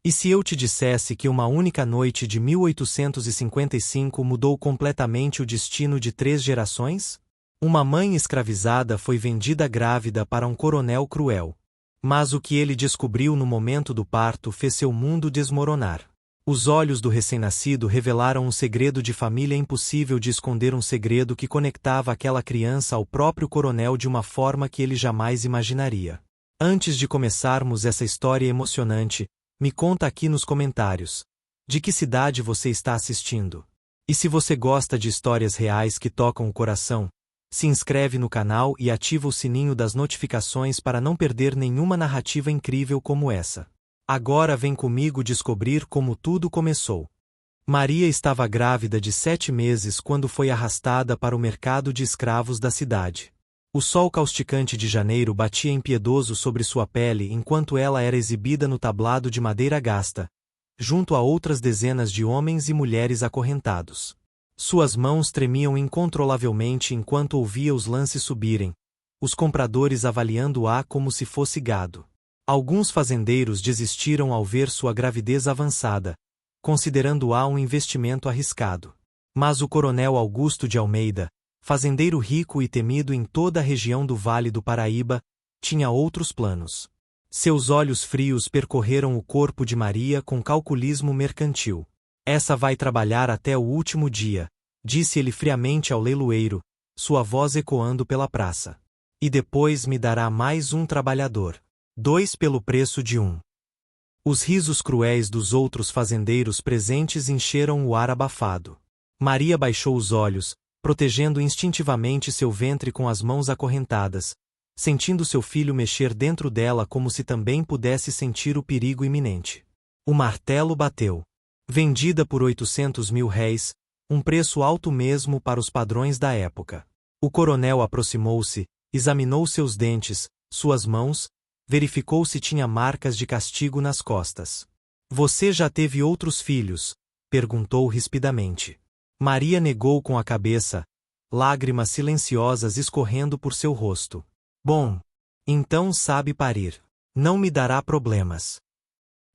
E se eu te dissesse que uma única noite de 1855 mudou completamente o destino de 3 gerações? Uma mãe escravizada foi vendida grávida para um coronel cruel. Mas o que ele descobriu no momento do parto fez seu mundo desmoronar. Os olhos do recém-nascido revelaram um segredo de família impossível de esconder, um segredo que conectava aquela criança ao próprio coronel de uma forma que ele jamais imaginaria. Antes de começarmos essa história emocionante, me conta aqui nos comentários. De que cidade você está assistindo? E se você gosta de histórias reais que tocam o coração, se inscreve no canal e ativa o sininho das notificações para não perder nenhuma narrativa incrível como essa. Agora vem comigo descobrir como tudo começou. Maria estava grávida de 7 meses quando foi arrastada para o mercado de escravos da cidade. O sol causticante de janeiro batia impiedoso sobre sua pele enquanto ela era exibida no tablado de madeira gasta, junto a outras dezenas de homens e mulheres acorrentados. Suas mãos tremiam incontrolavelmente enquanto ouvia os lances subirem, os compradores avaliando-a como se fosse gado. Alguns fazendeiros desistiram ao ver sua gravidez avançada, considerando-a um investimento arriscado. Mas o coronel Augusto de Almeida, fazendeiro rico e temido em toda a região do Vale do Paraíba, tinha outros planos. Seus olhos frios percorreram o corpo de Maria com calculismo mercantil. Essa vai trabalhar até o último dia, disse ele friamente ao leiloeiro, sua voz ecoando pela praça. E depois me dará mais um trabalhador. 2 pelo preço de 1. Os risos cruéis dos outros fazendeiros presentes encheram o ar abafado. Maria baixou os olhos, protegendo instintivamente seu ventre com as mãos acorrentadas, sentindo seu filho mexer dentro dela como se também pudesse sentir o perigo iminente. O martelo bateu. Vendida por 800 mil réis, um preço alto mesmo para os padrões da época. O coronel aproximou-se, examinou seus dentes, suas mãos, verificou se tinha marcas de castigo nas costas. Você já teve outros filhos? Perguntou rispidamente. Maria negou com a cabeça, lágrimas silenciosas escorrendo por seu rosto. Bom, então sabe parir. Não me dará problemas.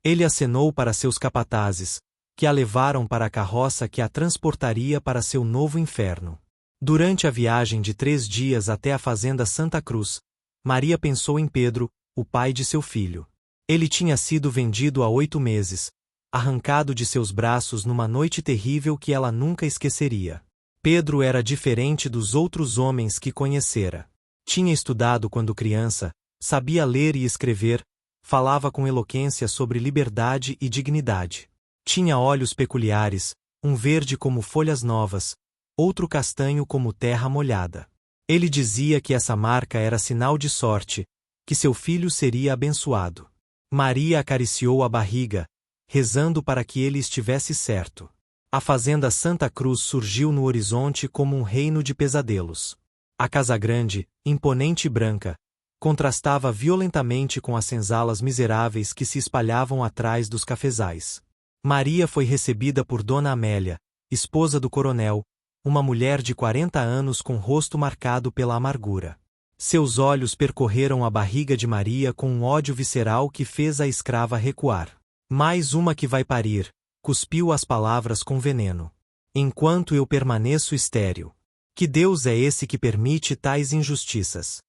Ele acenou para seus capatazes, que a levaram para a carroça que a transportaria para seu novo inferno. Durante a viagem de 3 dias até a fazenda Santa Cruz, Maria pensou em Pedro, o pai de seu filho. Ele tinha sido vendido há 8 meses, arrancado de seus braços numa noite terrível que ela nunca esqueceria. Pedro era diferente dos outros homens que conhecera. Tinha estudado quando criança, sabia ler e escrever, falava com eloquência sobre liberdade e dignidade. Tinha olhos peculiares, um verde como folhas novas, outro castanho como terra molhada. Ele dizia que essa marca era sinal de sorte, que seu filho seria abençoado. Maria acariciou a barriga, rezando para que ele estivesse certo. A fazenda Santa Cruz surgiu no horizonte como um reino de pesadelos. A casa grande, imponente e branca, contrastava violentamente com as senzalas miseráveis que se espalhavam atrás dos cafezais. Maria foi recebida por Dona Amélia, esposa do coronel, uma mulher de 40 anos com rosto marcado pela amargura. Seus olhos percorreram a barriga de Maria com um ódio visceral que fez a escrava recuar. Mais uma que vai parir, cuspiu as palavras com veneno. Enquanto eu permaneço estéril. Que Deus é esse que permite tais injustiças?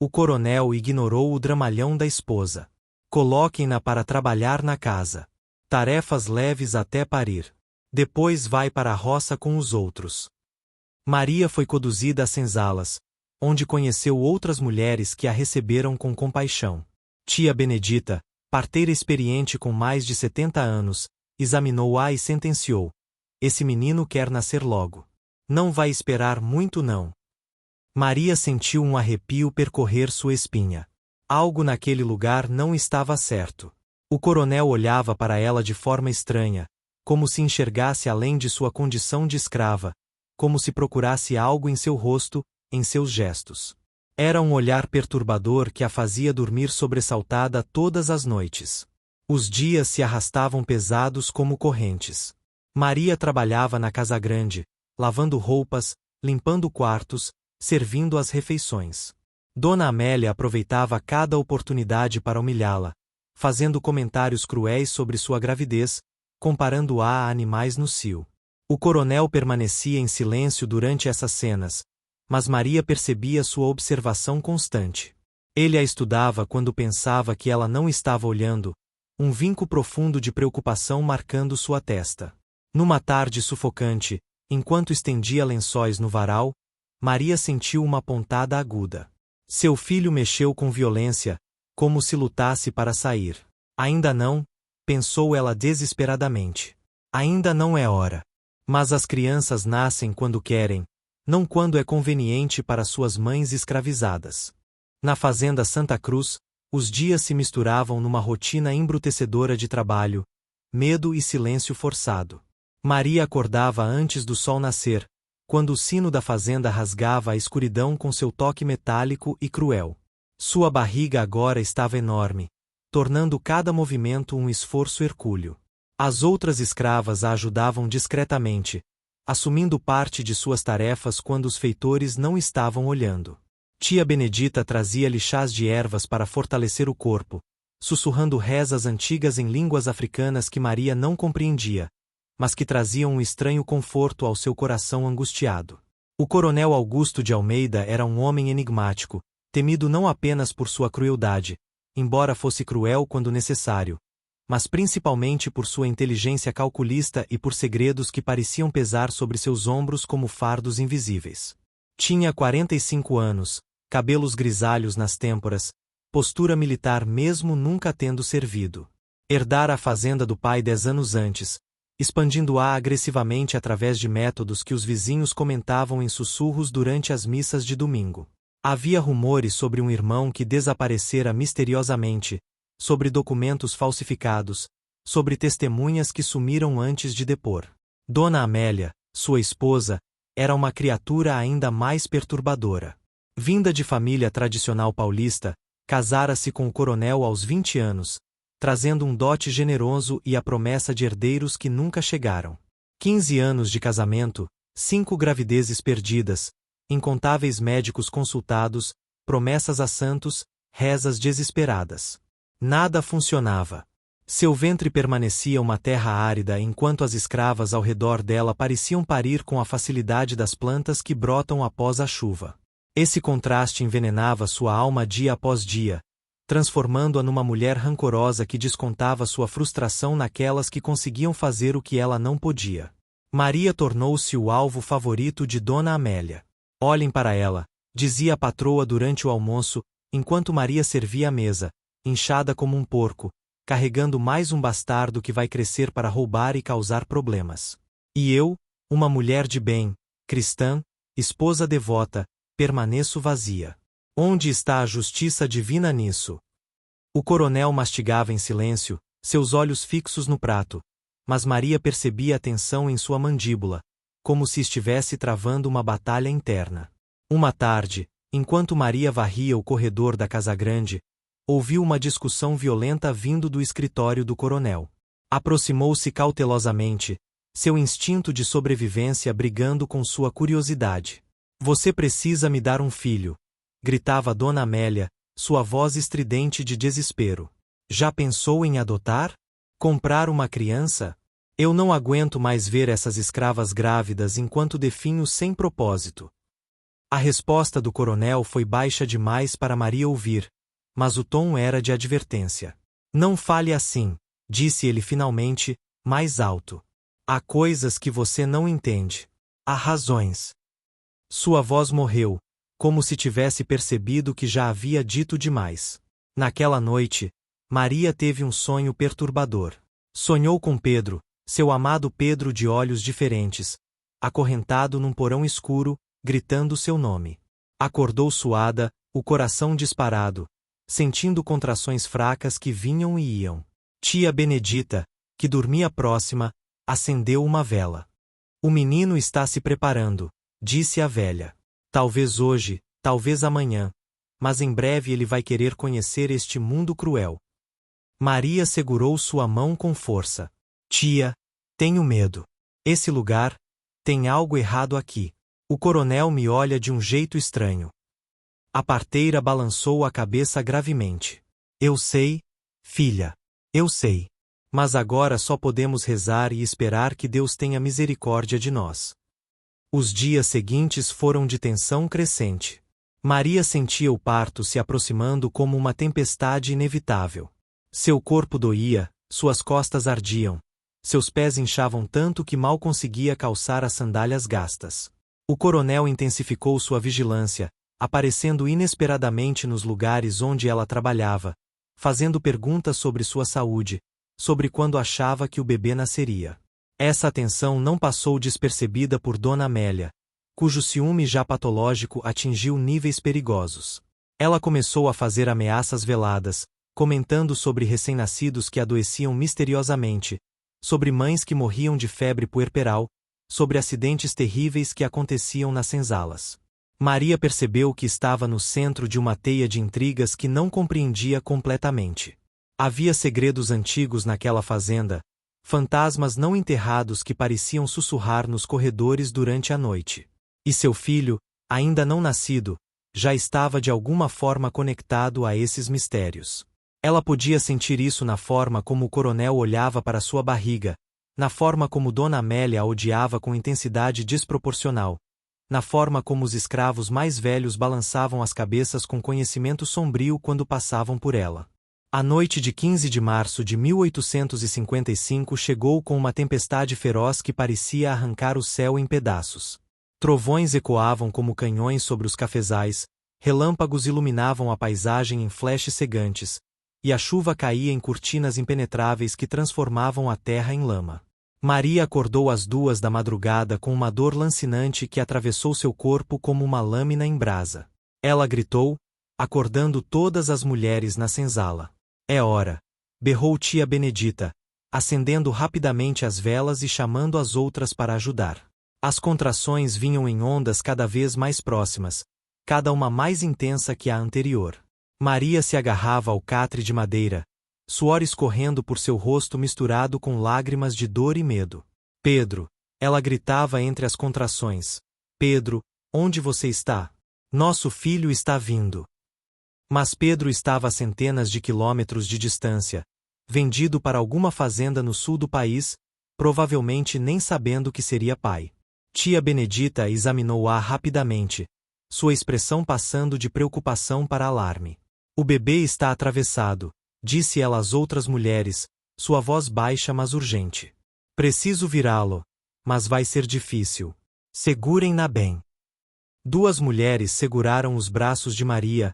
O coronel ignorou o dramalhão da esposa. Coloquem-na para trabalhar na casa. Tarefas leves até parir. Depois vai para a roça com os outros. Maria foi conduzida às senzalas, onde conheceu outras mulheres que a receberam com compaixão. Tia Benedita, parteira experiente com mais de 70 anos, examinou-a e sentenciou: esse menino quer nascer logo. Não vai esperar muito não. Maria sentiu um arrepio percorrer sua espinha. Algo naquele lugar não estava certo. O coronel olhava para ela de forma estranha, como se enxergasse além de sua condição de escrava, como se procurasse algo em seu rosto, em seus gestos. Era um olhar perturbador que a fazia dormir sobressaltada todas as noites. Os dias se arrastavam pesados como correntes. Maria trabalhava na casa grande, lavando roupas, limpando quartos, servindo as refeições. Dona Amélia aproveitava cada oportunidade para humilhá-la, fazendo comentários cruéis sobre sua gravidez, comparando-a a animais no cio. O coronel permanecia em silêncio durante essas cenas, mas Maria percebia sua observação constante. Ele a estudava quando pensava que ela não estava olhando, um vinco profundo de preocupação marcando sua testa. Numa tarde sufocante, enquanto estendia lençóis no varal, Maria sentiu uma pontada aguda. Seu filho mexeu com violência, como se lutasse para sair. Ainda não, pensou ela desesperadamente. Ainda não é hora. Mas as crianças nascem quando querem, não quando é conveniente para suas mães escravizadas. Na fazenda Santa Cruz, os dias se misturavam numa rotina embrutecedora de trabalho, medo e silêncio forçado. Maria acordava antes do sol nascer, quando o sino da fazenda rasgava a escuridão com seu toque metálico e cruel. Sua barriga agora estava enorme, tornando cada movimento um esforço hercúleo. As outras escravas a ajudavam discretamente, assumindo parte de suas tarefas quando os feitores não estavam olhando. Tia Benedita trazia-lhe chás de ervas para fortalecer o corpo, sussurrando rezas antigas em línguas africanas que Maria não compreendia, mas que traziam um estranho conforto ao seu coração angustiado. O coronel Augusto de Almeida era um homem enigmático, temido não apenas por sua crueldade, embora fosse cruel quando necessário, mas principalmente por sua inteligência calculista e por segredos que pareciam pesar sobre seus ombros como fardos invisíveis. Tinha 45 anos, cabelos grisalhos nas têmporas, postura militar mesmo nunca tendo servido. Herdara a fazenda do pai 10 anos antes, expandindo-a agressivamente através de métodos que os vizinhos comentavam em sussurros durante as missas de domingo. Havia rumores sobre um irmão que desaparecera misteriosamente, sobre documentos falsificados, sobre testemunhas que sumiram antes de depor. Dona Amélia, sua esposa, era uma criatura ainda mais perturbadora. Vinda de família tradicional paulista, casara-se com o coronel aos 20 anos, trazendo um dote generoso e a promessa de herdeiros que nunca chegaram. 15 anos de casamento, 5 gravidezes perdidas, incontáveis médicos consultados, promessas a santos, rezas desesperadas. Nada funcionava. Seu ventre permanecia uma terra árida enquanto as escravas ao redor dela pareciam parir com a facilidade das plantas que brotam após a chuva. Esse contraste envenenava sua alma dia após dia, transformando-a numa mulher rancorosa que descontava sua frustração naquelas que conseguiam fazer o que ela não podia. Maria tornou-se o alvo favorito de Dona Amélia. Olhem para ela, dizia a patroa durante o almoço, enquanto Maria servia a mesa, inchada como um porco, carregando mais um bastardo que vai crescer para roubar e causar problemas. E eu, uma mulher de bem, cristã, esposa devota, permaneço vazia. Onde está a justiça divina nisso? O coronel mastigava em silêncio, seus olhos fixos no prato, mas Maria percebia a tensão em sua mandíbula, como se estivesse travando uma batalha interna. Uma tarde, enquanto Maria varria o corredor da casa grande, ouviu uma discussão violenta vindo do escritório do coronel. Aproximou-se cautelosamente, seu instinto de sobrevivência brigando com sua curiosidade. Você precisa me dar um filho, gritava Dona Amélia, sua voz estridente de desespero. Já pensou em adotar? Comprar uma criança? Eu não aguento mais ver essas escravas grávidas enquanto definho sem propósito. A resposta do coronel foi baixa demais para Maria ouvir, mas o tom era de advertência. Não fale assim, disse ele finalmente, mais alto. Há coisas que você não entende. Há razões. Sua voz morreu, como se tivesse percebido que já havia dito demais. Naquela noite, Maria teve um sonho perturbador. Sonhou com Pedro, seu amado Pedro de olhos diferentes, acorrentado num porão escuro, gritando seu nome. Acordou suada, o coração disparado, sentindo contrações fracas que vinham e iam. Tia Benedita, que dormia próxima, acendeu uma vela. O menino está se preparando, disse a velha. Talvez hoje, talvez amanhã, mas em breve ele vai querer conhecer este mundo cruel. Maria segurou sua mão com força. Tia, tenho medo. Esse lugar, tem algo errado aqui. O coronel me olha de um jeito estranho. A parteira balançou a cabeça gravemente. Eu sei, Filha, eu sei. Mas agora só podemos rezar e esperar que Deus tenha misericórdia de nós. Os dias seguintes foram de tensão crescente. Maria sentia o parto se aproximando como uma tempestade inevitável. Seu corpo doía, suas costas ardiam. Seus pés inchavam tanto que mal conseguia calçar as sandálias gastas. O coronel intensificou sua vigilância, aparecendo inesperadamente nos lugares onde ela trabalhava, fazendo perguntas sobre sua saúde, sobre quando achava que o bebê nasceria. Essa atenção não passou despercebida por Dona Amélia, cujo ciúme já patológico atingiu níveis perigosos. Ela começou a fazer ameaças veladas, comentando sobre recém-nascidos que adoeciam misteriosamente, sobre mães que morriam de febre puerperal, sobre acidentes terríveis que aconteciam nas senzalas. Maria percebeu que estava no centro de uma teia de intrigas que não compreendia completamente. Havia segredos antigos naquela fazenda, fantasmas não enterrados que pareciam sussurrar nos corredores durante a noite. E seu filho, ainda não nascido, já estava de alguma forma conectado a esses mistérios. Ela podia sentir isso na forma como o coronel olhava para sua barriga, na forma como Dona Amélia a odiava com intensidade desproporcional, na forma como os escravos mais velhos balançavam as cabeças com conhecimento sombrio quando passavam por ela. A noite de 15 de março de 1855 chegou com uma tempestade feroz que parecia arrancar o céu em pedaços. Trovões ecoavam como canhões sobre os cafezais, relâmpagos iluminavam a paisagem em flashes cegantes, e a chuva caía em cortinas impenetráveis que transformavam a terra em lama. Maria acordou às 2 da madrugada com uma dor lancinante que atravessou seu corpo como uma lâmina em brasa. Ela gritou, acordando todas as mulheres na senzala. É hora! Berrou tia Benedita, acendendo rapidamente as velas e chamando as outras para ajudar. As contrações vinham em ondas cada vez mais próximas, cada uma mais intensa que a anterior. Maria se agarrava ao catre de madeira, suor escorrendo por seu rosto misturado com lágrimas de dor e medo. Pedro, ela gritava entre as contrações. Pedro, onde você está? Nosso filho está vindo. Mas Pedro estava a centenas de quilômetros de distância, vendido para alguma fazenda no sul do país, provavelmente nem sabendo que seria pai. Tia Benedita examinou-a rapidamente, sua expressão passando de preocupação para alarme. O bebê está atravessado, disse ela às outras mulheres, sua voz baixa mas urgente. Preciso virá-lo, mas vai ser difícil. Segurem-na bem. 2 mulheres seguraram os braços de Maria,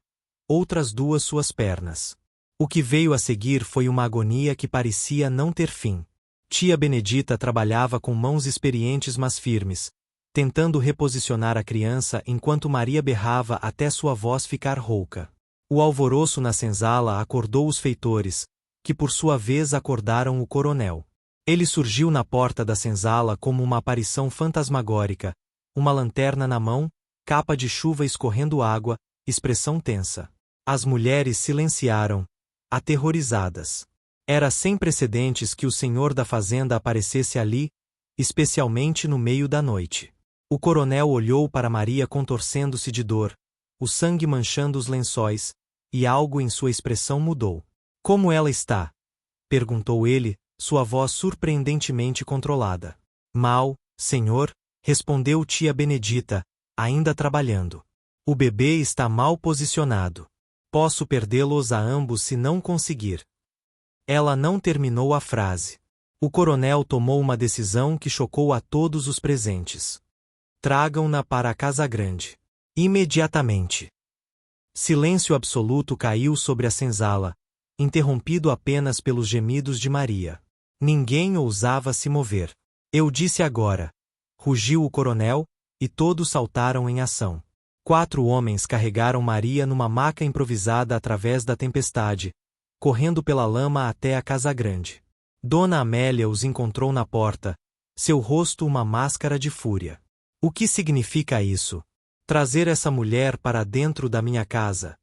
outras 2 suas pernas. O que veio a seguir foi uma agonia que parecia não ter fim. Tia Benedita trabalhava com mãos experientes mas firmes, tentando reposicionar a criança enquanto Maria berrava até sua voz ficar rouca. O alvoroço na senzala acordou os feitores, que por sua vez acordaram o coronel. Ele surgiu na porta da senzala como uma aparição fantasmagórica, uma lanterna na mão, capa de chuva escorrendo água, expressão tensa. As mulheres silenciaram, aterrorizadas. Era sem precedentes que o senhor da fazenda aparecesse ali, especialmente no meio da noite. O coronel olhou para Maria contorcendo-se de dor, o sangue manchando os lençóis, e algo em sua expressão mudou. Como ela está? Perguntou ele, sua voz surpreendentemente controlada. Mal, senhor, respondeu tia Benedita, ainda trabalhando. O bebê está mal posicionado. Posso perdê-los a ambos se não conseguir. Ela não terminou a frase. O coronel tomou uma decisão que chocou a todos os presentes. Tragam-na para a Casa Grande. Imediatamente. Silêncio absoluto caiu sobre a senzala, interrompido apenas pelos gemidos de Maria. Ninguém ousava se mover. Eu disse agora. Rugiu o coronel, e todos saltaram em ação. 4 homens carregaram Maria numa maca improvisada através da tempestade, correndo pela lama até a Casa Grande. Dona Amélia os encontrou na porta, seu rosto uma máscara de fúria. O que significa isso? Trazer essa mulher para dentro da minha casa.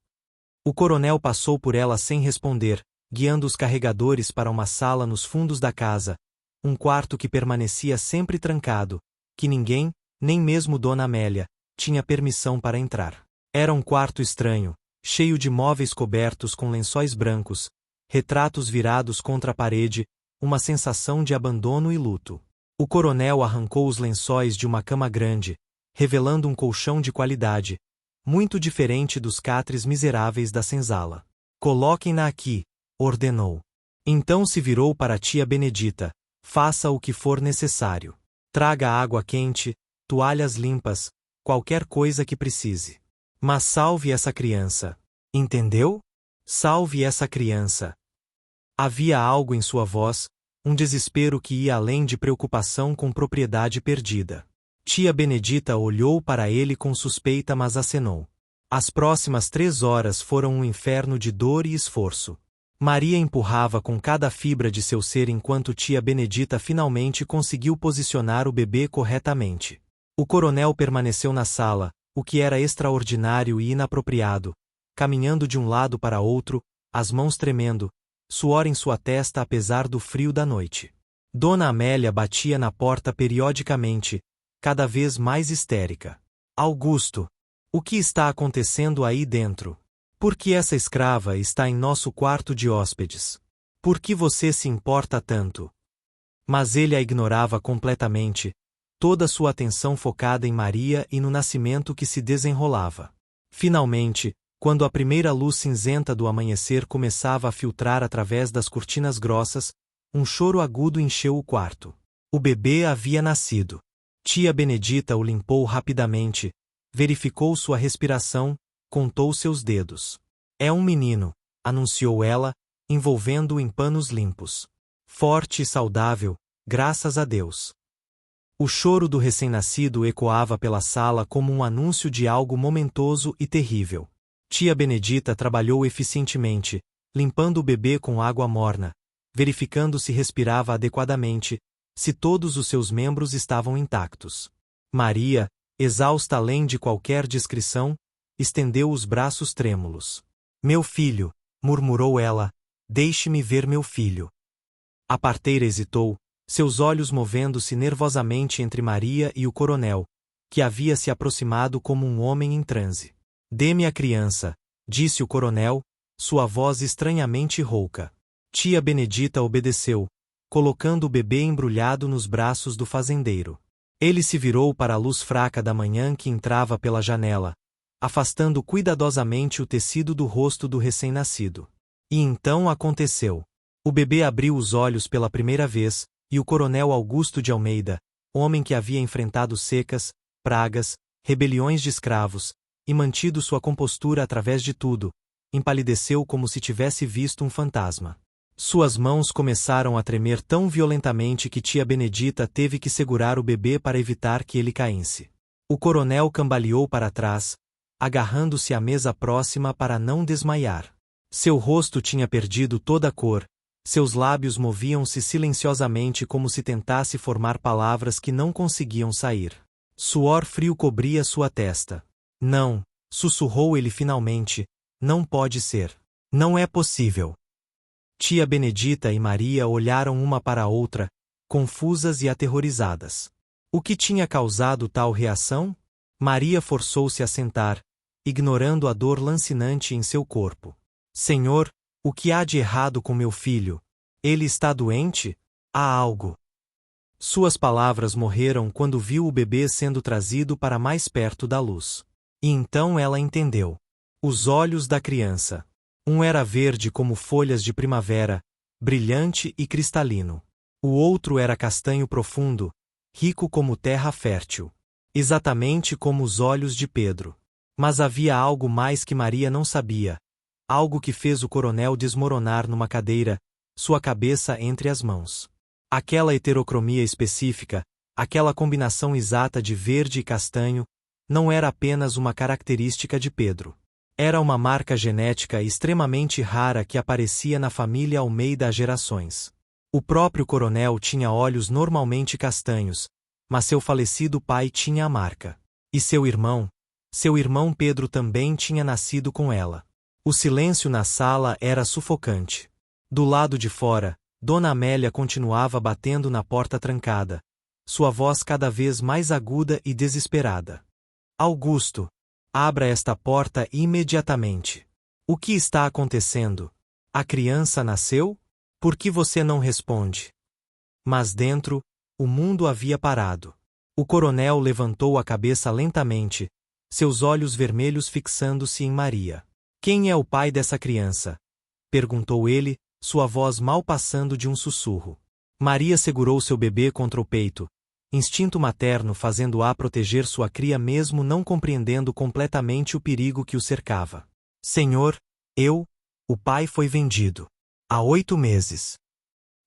O coronel passou por ela sem responder, guiando os carregadores para uma sala nos fundos da casa, um quarto que permanecia sempre trancado, que ninguém, nem mesmo Dona Amélia, tinha permissão para entrar. Era um quarto estranho, cheio de móveis cobertos com lençóis brancos, retratos virados contra a parede, uma sensação de abandono e luto. O coronel arrancou os lençóis de uma cama grande, revelando um colchão de qualidade, muito diferente dos catres miseráveis da senzala. Coloquem-na aqui, ordenou. Então se virou para a tia Benedita. Faça o que for necessário. Traga água quente, toalhas limpas, qualquer coisa que precise. Mas salve essa criança. Entendeu? Salve essa criança. Havia algo em sua voz, um desespero que ia além de preocupação com propriedade perdida. Tia Benedita olhou para ele com suspeita, mas acenou. As próximas 3 horas foram um inferno de dor e esforço. Maria empurrava com cada fibra de seu ser enquanto tia Benedita finalmente conseguiu posicionar o bebê corretamente. O coronel permaneceu na sala, o que era extraordinário e inapropriado, caminhando de um lado para outro, as mãos tremendo, suor em sua testa apesar do frio da noite. Dona Amélia batia na porta periodicamente, cada vez mais histérica. Augusto, o que está acontecendo aí dentro? Por que essa escrava está em nosso quarto de hóspedes? Por que você se importa tanto? Mas ele a ignorava completamente, toda sua atenção focada em Maria e no nascimento que se desenrolava. Finalmente, quando a primeira luz cinzenta do amanhecer começava a filtrar através das cortinas grossas, um choro agudo encheu o quarto. O bebê havia nascido. Tia Benedita o limpou rapidamente, verificou sua respiração, contou seus dedos. É um menino, anunciou ela, envolvendo-o em panos limpos. Forte e saudável, graças a Deus. O choro do recém-nascido ecoava pela sala como um anúncio de algo momentoso e terrível. Tia Benedita trabalhou eficientemente, limpando o bebê com água morna, verificando se respirava adequadamente, se todos os seus membros estavam intactos. Maria, exausta além de qualquer descrição, estendeu os braços trêmulos. Meu filho, murmurou ela, deixe-me ver meu filho. A parteira hesitou, seus olhos movendo-se nervosamente entre Maria e o coronel, que havia se aproximado como um homem em transe. Dê-me a criança, disse o coronel, sua voz estranhamente rouca. Tia Benedita obedeceu, colocando o bebê embrulhado nos braços do fazendeiro. Ele se virou para a luz fraca da manhã que entrava pela janela, afastando cuidadosamente o tecido do rosto do recém-nascido. E então aconteceu. O bebê abriu os olhos pela primeira vez, e o coronel Augusto de Almeida, homem que havia enfrentado secas, pragas, rebeliões de escravos, e mantido sua compostura através de tudo, empalideceu como se tivesse visto um fantasma. Suas mãos começaram a tremer tão violentamente que tia Benedita teve que segurar o bebê para evitar que ele caísse. O coronel cambaleou para trás, agarrando-se à mesa próxima para não desmaiar. Seu rosto tinha perdido toda a cor, seus lábios moviam-se silenciosamente como se tentasse formar palavras que não conseguiam sair. Suor frio cobria sua testa. Não, sussurrou ele finalmente, não pode ser. Não é possível. Tia Benedita e Maria olharam uma para a outra, confusas e aterrorizadas. O que tinha causado tal reação? Maria forçou-se a sentar, ignorando a dor lancinante em seu corpo. Senhor, o que há de errado com meu filho? Ele está doente? Há algo. Suas palavras morreram quando viu o bebê sendo trazido para mais perto da luz. E então ela entendeu. Os olhos da criança. Um era verde como folhas de primavera, brilhante e cristalino. O outro era castanho profundo, rico como terra fértil. Exatamente como os olhos de Pedro. Mas havia algo mais que Maria não sabia. Algo que fez o coronel desmoronar numa cadeira, sua cabeça entre as mãos. Aquela heterocromia específica, aquela combinação exata de verde e castanho, não era apenas uma característica de Pedro. Era uma marca genética extremamente rara que aparecia na família Almeida há gerações. O próprio coronel tinha olhos normalmente castanhos, mas seu falecido pai tinha a marca. E seu irmão Pedro também tinha nascido com ela. O silêncio na sala era sufocante. Do lado de fora, Dona Amélia continuava batendo na porta trancada, sua voz cada vez mais aguda e desesperada. Augusto, abra esta porta imediatamente. O que está acontecendo? A criança nasceu? Por que você não responde? Mas dentro, o mundo havia parado. O coronel levantou a cabeça lentamente, seus olhos vermelhos fixando-se em Maria. Quem é o pai dessa criança? Perguntou ele, sua voz mal passando de um sussurro. Maria segurou seu bebê contra o peito, instinto materno fazendo-a proteger sua cria mesmo não compreendendo completamente o perigo que o cercava. Senhor, o pai foi vendido. Há 8 meses.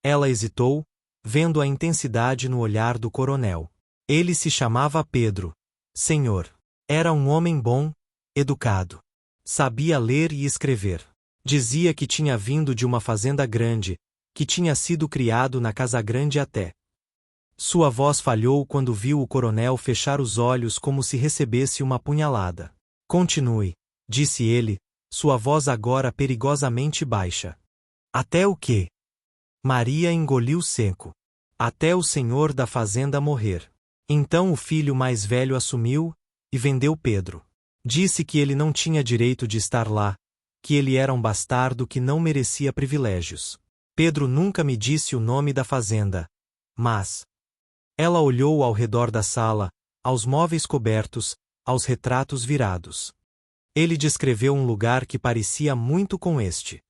Ela hesitou, vendo a intensidade no olhar do coronel. Ele se chamava Pedro. Senhor. Era um homem bom, educado. Sabia ler e escrever. Dizia que tinha vindo de uma fazenda grande, que tinha sido criado na casa grande até. Sua voz falhou quando viu o coronel fechar os olhos como se recebesse uma punhalada. Continue, disse ele, sua voz agora perigosamente baixa. Até o quê? Maria engoliu seco. Até o senhor da fazenda morrer. Então o filho mais velho assumiu e vendeu Pedro. Disse que ele não tinha direito de estar lá, que ele era um bastardo que não merecia privilégios. Pedro nunca me disse o nome da fazenda, mas... Ela olhou ao redor da sala, aos móveis cobertos, aos retratos virados. Ele descreveu um lugar que parecia muito com este.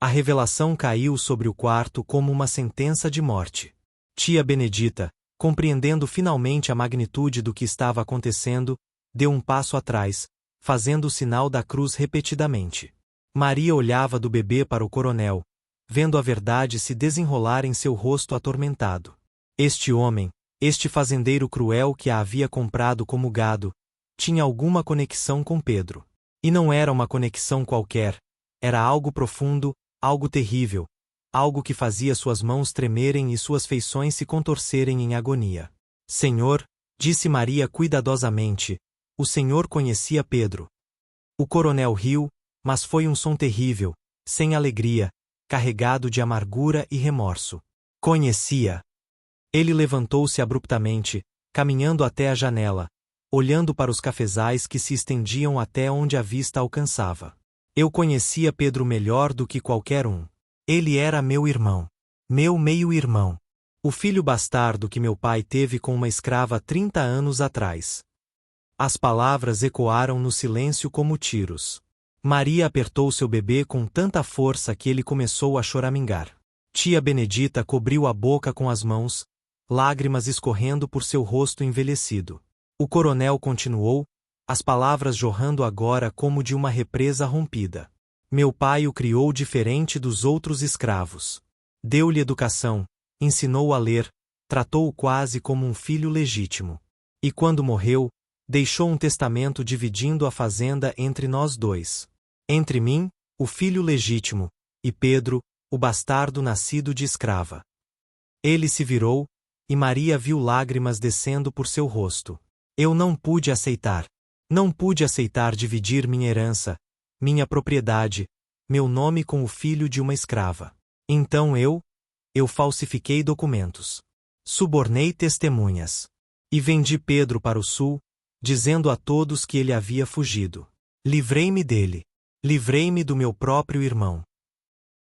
A revelação caiu sobre o quarto como uma sentença de morte. Tia Benedita, compreendendo finalmente a magnitude do que estava acontecendo, deu um passo atrás, fazendo o sinal da cruz repetidamente. Maria olhava do bebê para o coronel, vendo a verdade se desenrolar em seu rosto atormentado. Este homem, este fazendeiro cruel que a havia comprado como gado, tinha alguma conexão com Pedro. E não era uma conexão qualquer, era algo profundo, algo terrível, algo que fazia suas mãos tremerem e suas feições se contorcerem em agonia. Senhor, disse Maria cuidadosamente, o Senhor conhecia Pedro. O coronel riu, mas foi um som terrível, sem alegria, carregado de amargura e remorso. Conhecia. Ele levantou-se abruptamente, caminhando até a janela, olhando para os cafezais que se estendiam até onde a vista alcançava. Eu conhecia Pedro melhor do que qualquer um. Ele era meu irmão. Meu meio-irmão. O filho bastardo que meu pai teve com uma escrava 30 anos atrás. As palavras ecoaram no silêncio como tiros. Maria apertou seu bebê com tanta força que ele começou a choramingar. Tia Benedita cobriu a boca com as mãos, lágrimas escorrendo por seu rosto envelhecido. O coronel continuou, as palavras jorrando agora como de uma represa rompida. Meu pai o criou diferente dos outros escravos. Deu-lhe educação, ensinou a ler, tratou-o quase como um filho legítimo. E quando morreu, deixou um testamento dividindo a fazenda entre nós dois. Entre mim, o filho legítimo, e Pedro, o bastardo nascido de escrava. Ele se virou, e Maria viu lágrimas descendo por seu rosto. Eu não pude aceitar. Não pude aceitar dividir minha herança, minha propriedade, meu nome com o filho de uma escrava. Então eu falsifiquei documentos. Subornei testemunhas. E vendi Pedro para o sul, dizendo a todos que ele havia fugido. Livrei-me dele. Livrei-me do meu próprio irmão.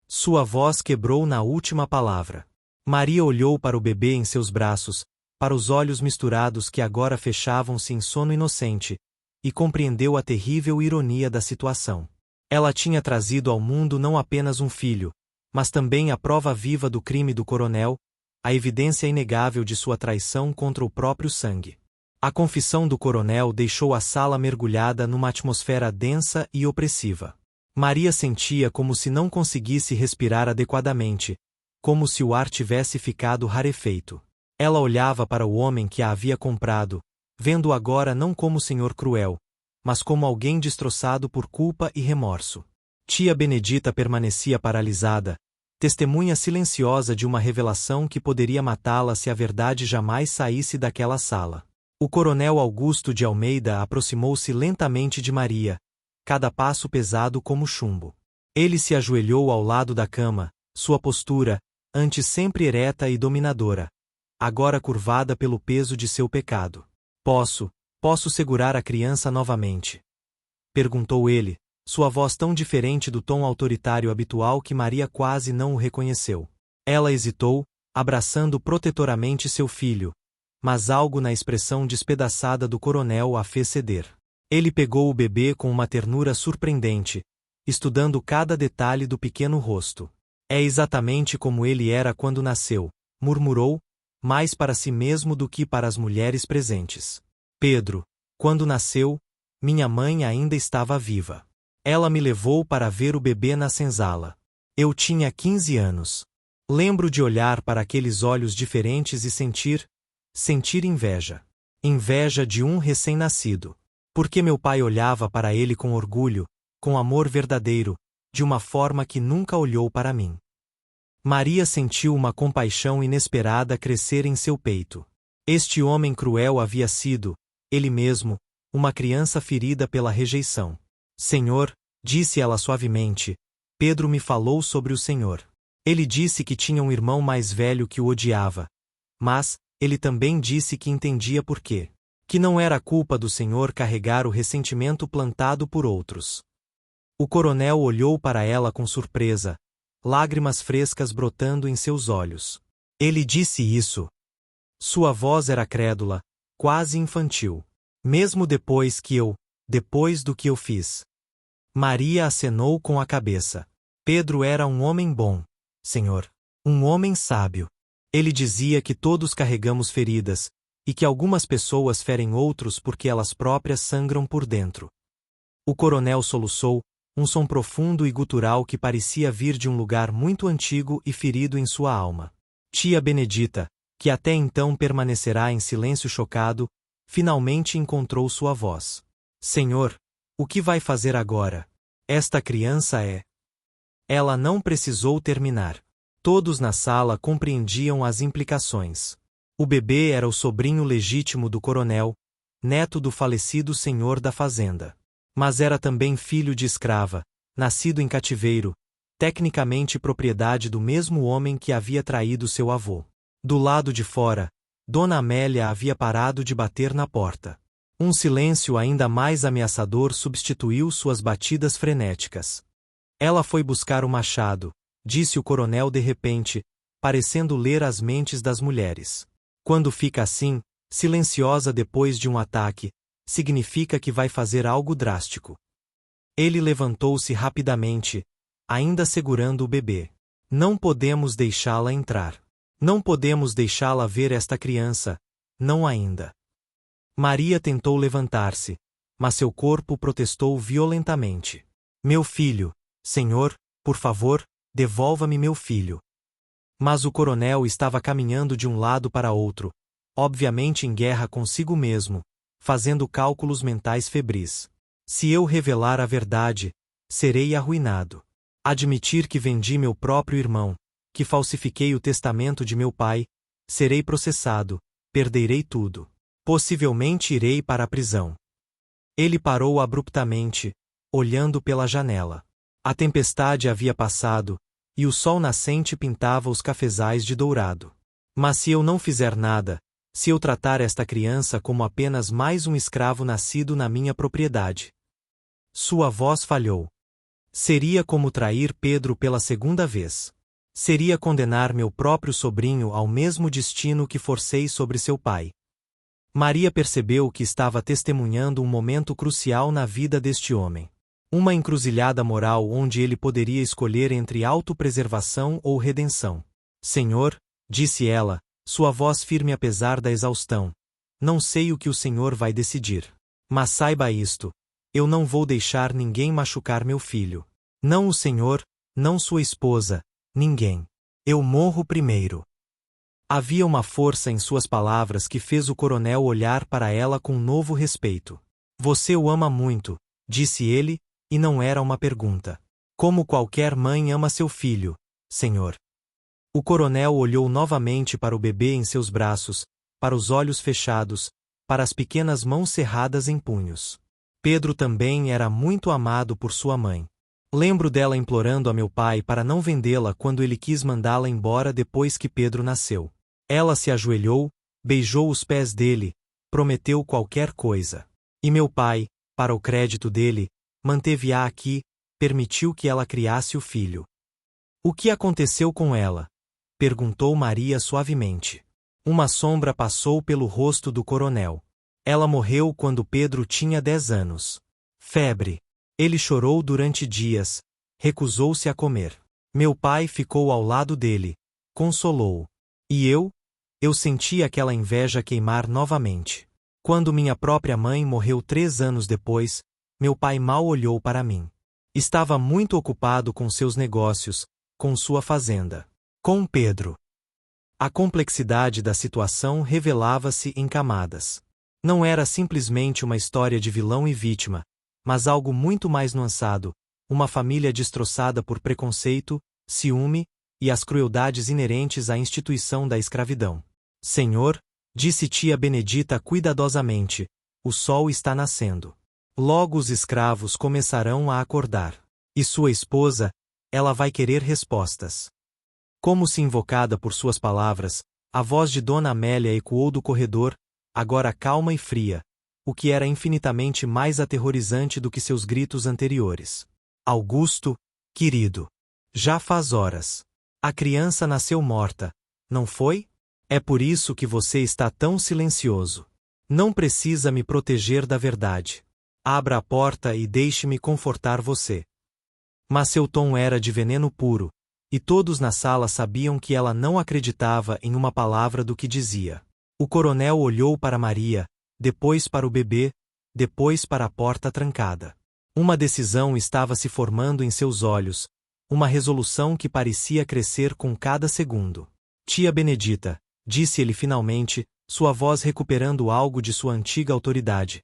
Sua voz quebrou na última palavra. Maria olhou para o bebê em seus braços, para os olhos misturados que agora fechavam-se em sono inocente, e compreendeu a terrível ironia da situação. Ela tinha trazido ao mundo não apenas um filho, mas também a prova viva do crime do coronel, a evidência inegável de sua traição contra o próprio sangue. A confissão do coronel deixou a sala mergulhada numa atmosfera densa e opressiva. Maria sentia como se não conseguisse respirar adequadamente, como se o ar tivesse ficado rarefeito. Ela olhava para o homem que a havia comprado, vendo-o agora não como senhor cruel, mas como alguém destroçado por culpa e remorso. Tia Benedita permanecia paralisada, testemunha silenciosa de uma revelação que poderia matá-la se a verdade jamais saísse daquela sala. O coronel Augusto de Almeida aproximou-se lentamente de Maria, cada passo pesado como chumbo. Ele se ajoelhou ao lado da cama, sua postura, antes sempre ereta e dominadora, agora curvada pelo peso de seu pecado. Posso segurar a criança novamente? Perguntou ele, sua voz tão diferente do tom autoritário habitual que Maria quase não o reconheceu. Ela hesitou, abraçando protetoramente seu filho, mas algo na expressão despedaçada do coronel a fez ceder. Ele pegou o bebê com uma ternura surpreendente, estudando cada detalhe do pequeno rosto. É exatamente como ele era quando nasceu, murmurou, mais para si mesmo do que para as mulheres presentes. Pedro, quando nasceu, minha mãe ainda estava viva. Ela me levou para ver o bebê na senzala. Eu tinha 15 anos. Lembro de olhar para aqueles olhos diferentes e sentir inveja. Inveja de um recém-nascido. Porque meu pai olhava para ele com orgulho, com amor verdadeiro, de uma forma que nunca olhou para mim. Maria sentiu uma compaixão inesperada crescer em seu peito. Este homem cruel havia sido, ele mesmo, uma criança ferida pela rejeição. Senhor, disse ela suavemente, Pedro me falou sobre o Senhor. Ele disse que tinha um irmão mais velho que o odiava. Mas, ele também disse que entendia por quê. Que não era culpa do Senhor carregar o ressentimento plantado por outros. O coronel olhou para ela com surpresa, lágrimas frescas brotando em seus olhos. Ele disse isso. Sua voz era crédula, quase infantil. Mesmo depois do que eu fiz. Maria acenou com a cabeça. Pedro era um homem bom, Senhor. Um homem sábio. Ele dizia que todos carregamos feridas, e que algumas pessoas ferem outros porque elas próprias sangram por dentro. O coronel soluçou, um som profundo e gutural que parecia vir de um lugar muito antigo e ferido em sua alma. Tia Benedita, que até então permanecerá em silêncio chocado, finalmente encontrou sua voz. Senhor, o que vai fazer agora? Esta criança é... Ela não precisou terminar. Todos na sala compreendiam as implicações. O bebê era o sobrinho legítimo do coronel, neto do falecido senhor da fazenda. Mas era também filho de escrava, nascido em cativeiro, tecnicamente propriedade do mesmo homem que havia traído seu avô. Do lado de fora, Dona Amélia havia parado de bater na porta. Um silêncio ainda mais ameaçador substituiu suas batidas frenéticas. Ela foi buscar o machado, disse o coronel de repente, parecendo ler as mentes das mulheres. Quando fica assim, silenciosa depois de um ataque, significa que vai fazer algo drástico. Ele levantou-se rapidamente, ainda segurando o bebê. Não podemos deixá-la entrar. Não podemos deixá-la ver esta criança, não ainda. Maria tentou levantar-se, mas seu corpo protestou violentamente. Meu filho, Senhor, por favor, devolva-me meu filho. Mas o coronel estava caminhando de um lado para outro, obviamente em guerra consigo mesmo, fazendo cálculos mentais febris. Se eu revelar a verdade, serei arruinado. Admitir que vendi meu próprio irmão, que falsifiquei o testamento de meu pai, serei processado, perderei tudo. Possivelmente irei para a prisão. Ele parou abruptamente, olhando pela janela. A tempestade havia passado, e o sol nascente pintava os cafezais de dourado. Mas se eu não fizer nada, se eu tratar esta criança como apenas mais um escravo nascido na minha propriedade. Sua voz falhou. Seria como trair Pedro pela segunda vez. Seria condenar meu próprio sobrinho ao mesmo destino que forcei sobre seu pai. Maria percebeu que estava testemunhando um momento crucial na vida deste homem. Uma encruzilhada moral onde ele poderia escolher entre autopreservação ou redenção. Senhor, disse ela, sua voz firme apesar da exaustão, não sei o que o Senhor vai decidir. Mas saiba isto, eu não vou deixar ninguém machucar meu filho. Não o Senhor, não sua esposa, ninguém. Eu morro primeiro. Havia uma força em suas palavras que fez o coronel olhar para ela com novo respeito. Você o ama muito, disse ele, e não era uma pergunta. Como qualquer mãe ama seu filho, Senhor. O coronel olhou novamente para o bebê em seus braços, para os olhos fechados, para as pequenas mãos cerradas em punhos. Pedro também era muito amado por sua mãe. Lembro dela implorando a meu pai para não vendê-la quando ele quis mandá-la embora depois que Pedro nasceu. Ela se ajoelhou, beijou os pés dele, prometeu qualquer coisa. E meu pai, para o crédito dele, manteve-a aqui, permitiu que ela criasse o filho. O que aconteceu com ela? Perguntou Maria suavemente. Uma sombra passou pelo rosto do coronel. Ela morreu quando Pedro tinha 10 anos. Febre. Ele chorou durante dias, recusou-se a comer. Meu pai ficou ao lado dele, consolou-o. E eu senti aquela inveja queimar novamente. Quando minha própria mãe morreu 3 anos depois, meu pai mal olhou para mim. Estava muito ocupado com seus negócios, com sua fazenda. Com Pedro. A complexidade da situação revelava-se em camadas. Não era simplesmente uma história de vilão e vítima, mas algo muito mais nuançado, uma família destroçada por preconceito, ciúme e as crueldades inerentes à instituição da escravidão. Senhor, disse tia Benedita cuidadosamente, o sol está nascendo. Logo os escravos começarão a acordar. E sua esposa, ela vai querer respostas. Como se invocada por suas palavras, a voz de Dona Amélia ecoou do corredor, agora calma e fria, o que era infinitamente mais aterrorizante do que seus gritos anteriores. Augusto, querido. Já faz horas. A criança nasceu morta, não foi? É por isso que você está tão silencioso. Não precisa me proteger da verdade. Abra a porta e deixe-me confortar você. Mas seu tom era de veneno puro, e todos na sala sabiam que ela não acreditava em uma palavra do que dizia. O coronel olhou para Maria, depois para o bebê, depois para a porta trancada. Uma decisão estava se formando em seus olhos, uma resolução que parecia crescer com cada segundo. Tia Benedita, disse ele finalmente, sua voz recuperando algo de sua antiga autoridade.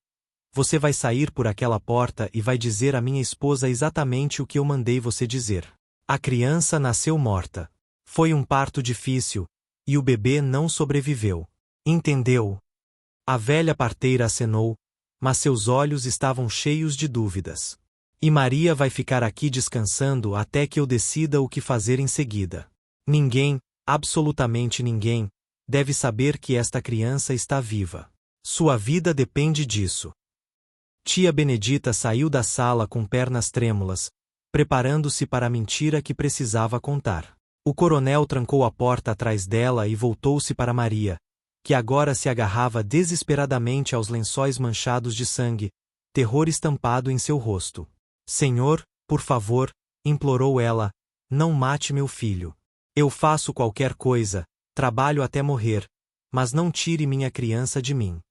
Você vai sair por aquela porta e vai dizer à minha esposa exatamente o que eu mandei você dizer. A criança nasceu morta. Foi um parto difícil, e o bebê não sobreviveu. Entendeu? A velha parteira acenou, mas seus olhos estavam cheios de dúvidas. E Maria vai ficar aqui descansando até que eu decida o que fazer em seguida. Ninguém, absolutamente ninguém, deve saber que esta criança está viva. Sua vida depende disso. Tia Benedita saiu da sala com pernas trêmulas, preparando-se para a mentira que precisava contar. O coronel trancou a porta atrás dela e voltou-se para Maria, que agora se agarrava desesperadamente aos lençóis manchados de sangue, terror estampado em seu rosto. Senhor, por favor, implorou ela, não mate meu filho. Eu faço qualquer coisa, trabalho até morrer, mas não tire minha criança de mim.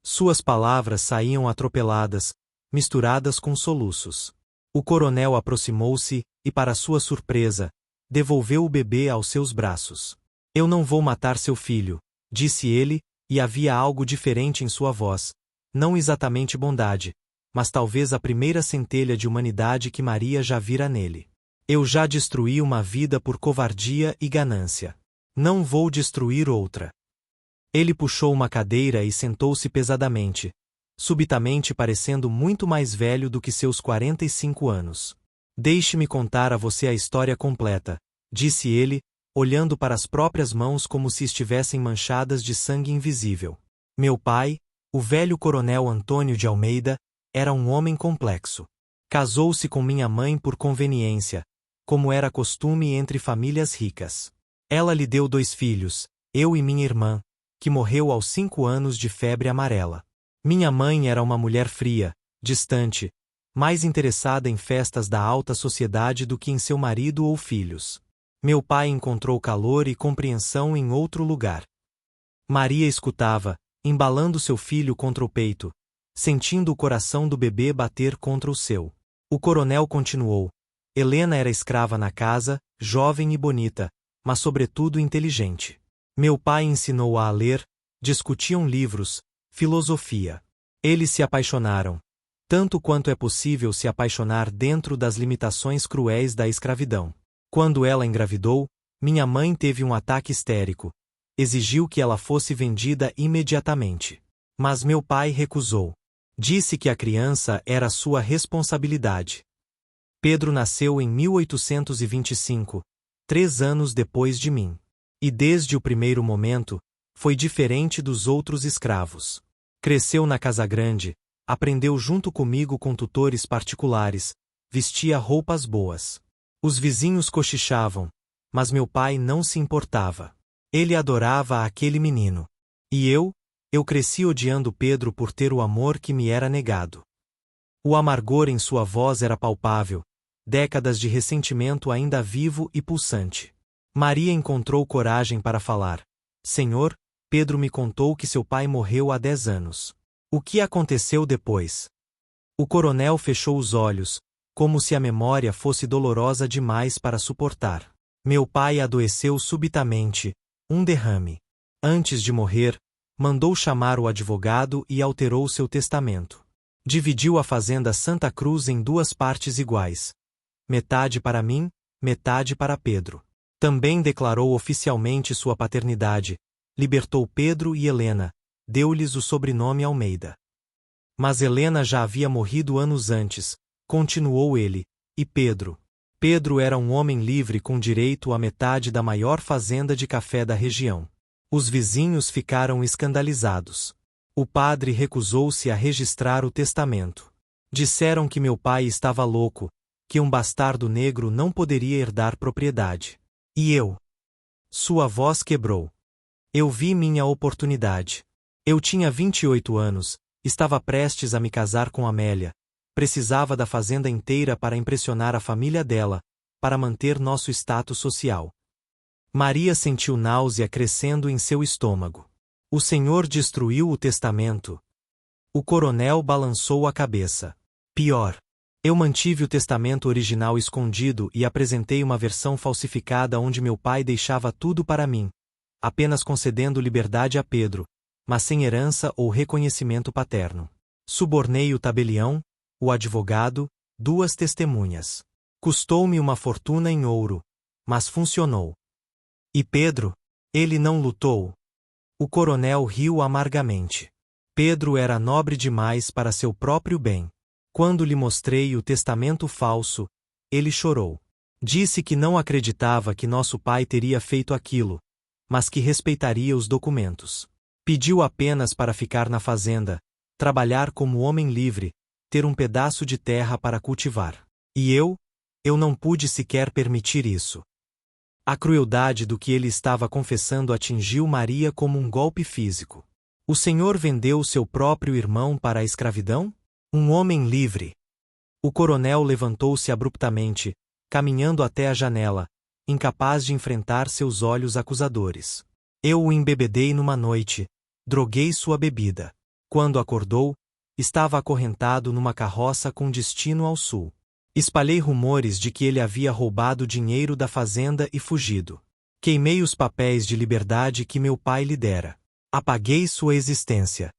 Suas palavras saíam atropeladas, misturadas com soluços. O coronel aproximou-se e, para sua surpresa, devolveu o bebê aos seus braços. Eu não vou matar seu filho, disse ele, e havia algo diferente em sua voz, não exatamente bondade, mas talvez a primeira centelha de humanidade que Maria já vira nele. Eu já destruí uma vida por covardia e ganância. Não vou destruir outra. Ele puxou uma cadeira e sentou-se pesadamente, subitamente parecendo muito mais velho do que seus 45 anos. Deixe-me contar a você a história completa, disse ele, olhando para as próprias mãos como se estivessem manchadas de sangue invisível. Meu pai, o velho coronel Antônio de Almeida, era um homem complexo. Casou-se com minha mãe por conveniência, como era costume entre famílias ricas. Ela lhe deu 2 filhos, eu e minha irmã, que morreu aos 5 anos de febre amarela. Minha mãe era uma mulher fria, distante, mais interessada em festas da alta sociedade do que em seu marido ou filhos. Meu pai encontrou calor e compreensão em outro lugar. Maria escutava, embalando seu filho contra o peito, sentindo o coração do bebê bater contra o seu. O coronel continuou. Helena era escrava na casa, jovem e bonita, mas sobretudo inteligente. Meu pai ensinou-a a ler, discutiam livros, filosofia. Eles se apaixonaram, tanto quanto é possível se apaixonar dentro das limitações cruéis da escravidão. Quando ela engravidou, minha mãe teve um ataque histérico. Exigiu que ela fosse vendida imediatamente. Mas meu pai recusou. Disse que a criança era sua responsabilidade. Pedro nasceu em 1825, 3 anos depois de mim. E desde o primeiro momento, foi diferente dos outros escravos. Cresceu na casa grande, Aprendeu junto comigo com tutores particulares, vestia roupas boas. Os vizinhos cochichavam, mas meu pai não se importava. Ele adorava aquele menino. E eu cresci odiando Pedro por ter o amor que me era negado. O amargor em sua voz era palpável, décadas de ressentimento ainda vivo e pulsante. Maria encontrou coragem para falar: Senhor, Pedro me contou que seu pai morreu há 10 anos. O que aconteceu depois? O coronel fechou os olhos, como se a memória fosse dolorosa demais para suportar. Meu pai adoeceu subitamente, um derrame. Antes de morrer, mandou chamar o advogado e alterou seu testamento. Dividiu a fazenda Santa Cruz em 2 partes iguais. Metade para mim, metade para Pedro. Também declarou oficialmente sua paternidade, libertou Pedro e Helena, deu-lhes o sobrenome Almeida. Mas Helena já havia morrido anos antes, continuou ele, e Pedro? Pedro era um homem livre com direito à metade da maior fazenda de café da região. Os vizinhos ficaram escandalizados. O padre recusou-se a registrar o testamento. Disseram que meu pai estava louco, que um bastardo negro não poderia herdar propriedade. E eu? Sua voz quebrou. Eu vi minha oportunidade. Eu tinha 28 anos, estava prestes a me casar com Amélia, precisava da fazenda inteira para impressionar a família dela, para manter nosso status social. Maria sentiu náusea crescendo em seu estômago. O Senhor destruiu o testamento. O coronel balançou a cabeça. Pior. Eu mantive o testamento original escondido e apresentei uma versão falsificada onde meu pai deixava tudo para mim, apenas concedendo liberdade a Pedro, mas sem herança ou reconhecimento paterno. Subornei o tabelião, o advogado, 2 testemunhas. Custou-me uma fortuna em ouro, mas funcionou. E Pedro? Ele não lutou. O coronel riu amargamente. Pedro era nobre demais para seu próprio bem. Quando lhe mostrei o testamento falso, ele chorou. Disse que não acreditava que nosso pai teria feito aquilo, mas que respeitaria os documentos. Pediu apenas para ficar na fazenda, trabalhar como homem livre, ter um pedaço de terra para cultivar. E eu não pude sequer permitir isso. A crueldade do que ele estava confessando atingiu Maria como um golpe físico. O Senhor vendeu seu próprio irmão para a escravidão? Um homem livre. O coronel levantou-se abruptamente, caminhando até a janela, incapaz de enfrentar seus olhos acusadores. Eu o embebedei numa noite, droguei sua bebida. Quando acordou, estava acorrentado numa carroça com destino ao sul. Espalhei rumores de que ele havia roubado dinheiro da fazenda e fugido. Queimei os papéis de liberdade que meu pai lhe dera. Apaguei sua existência.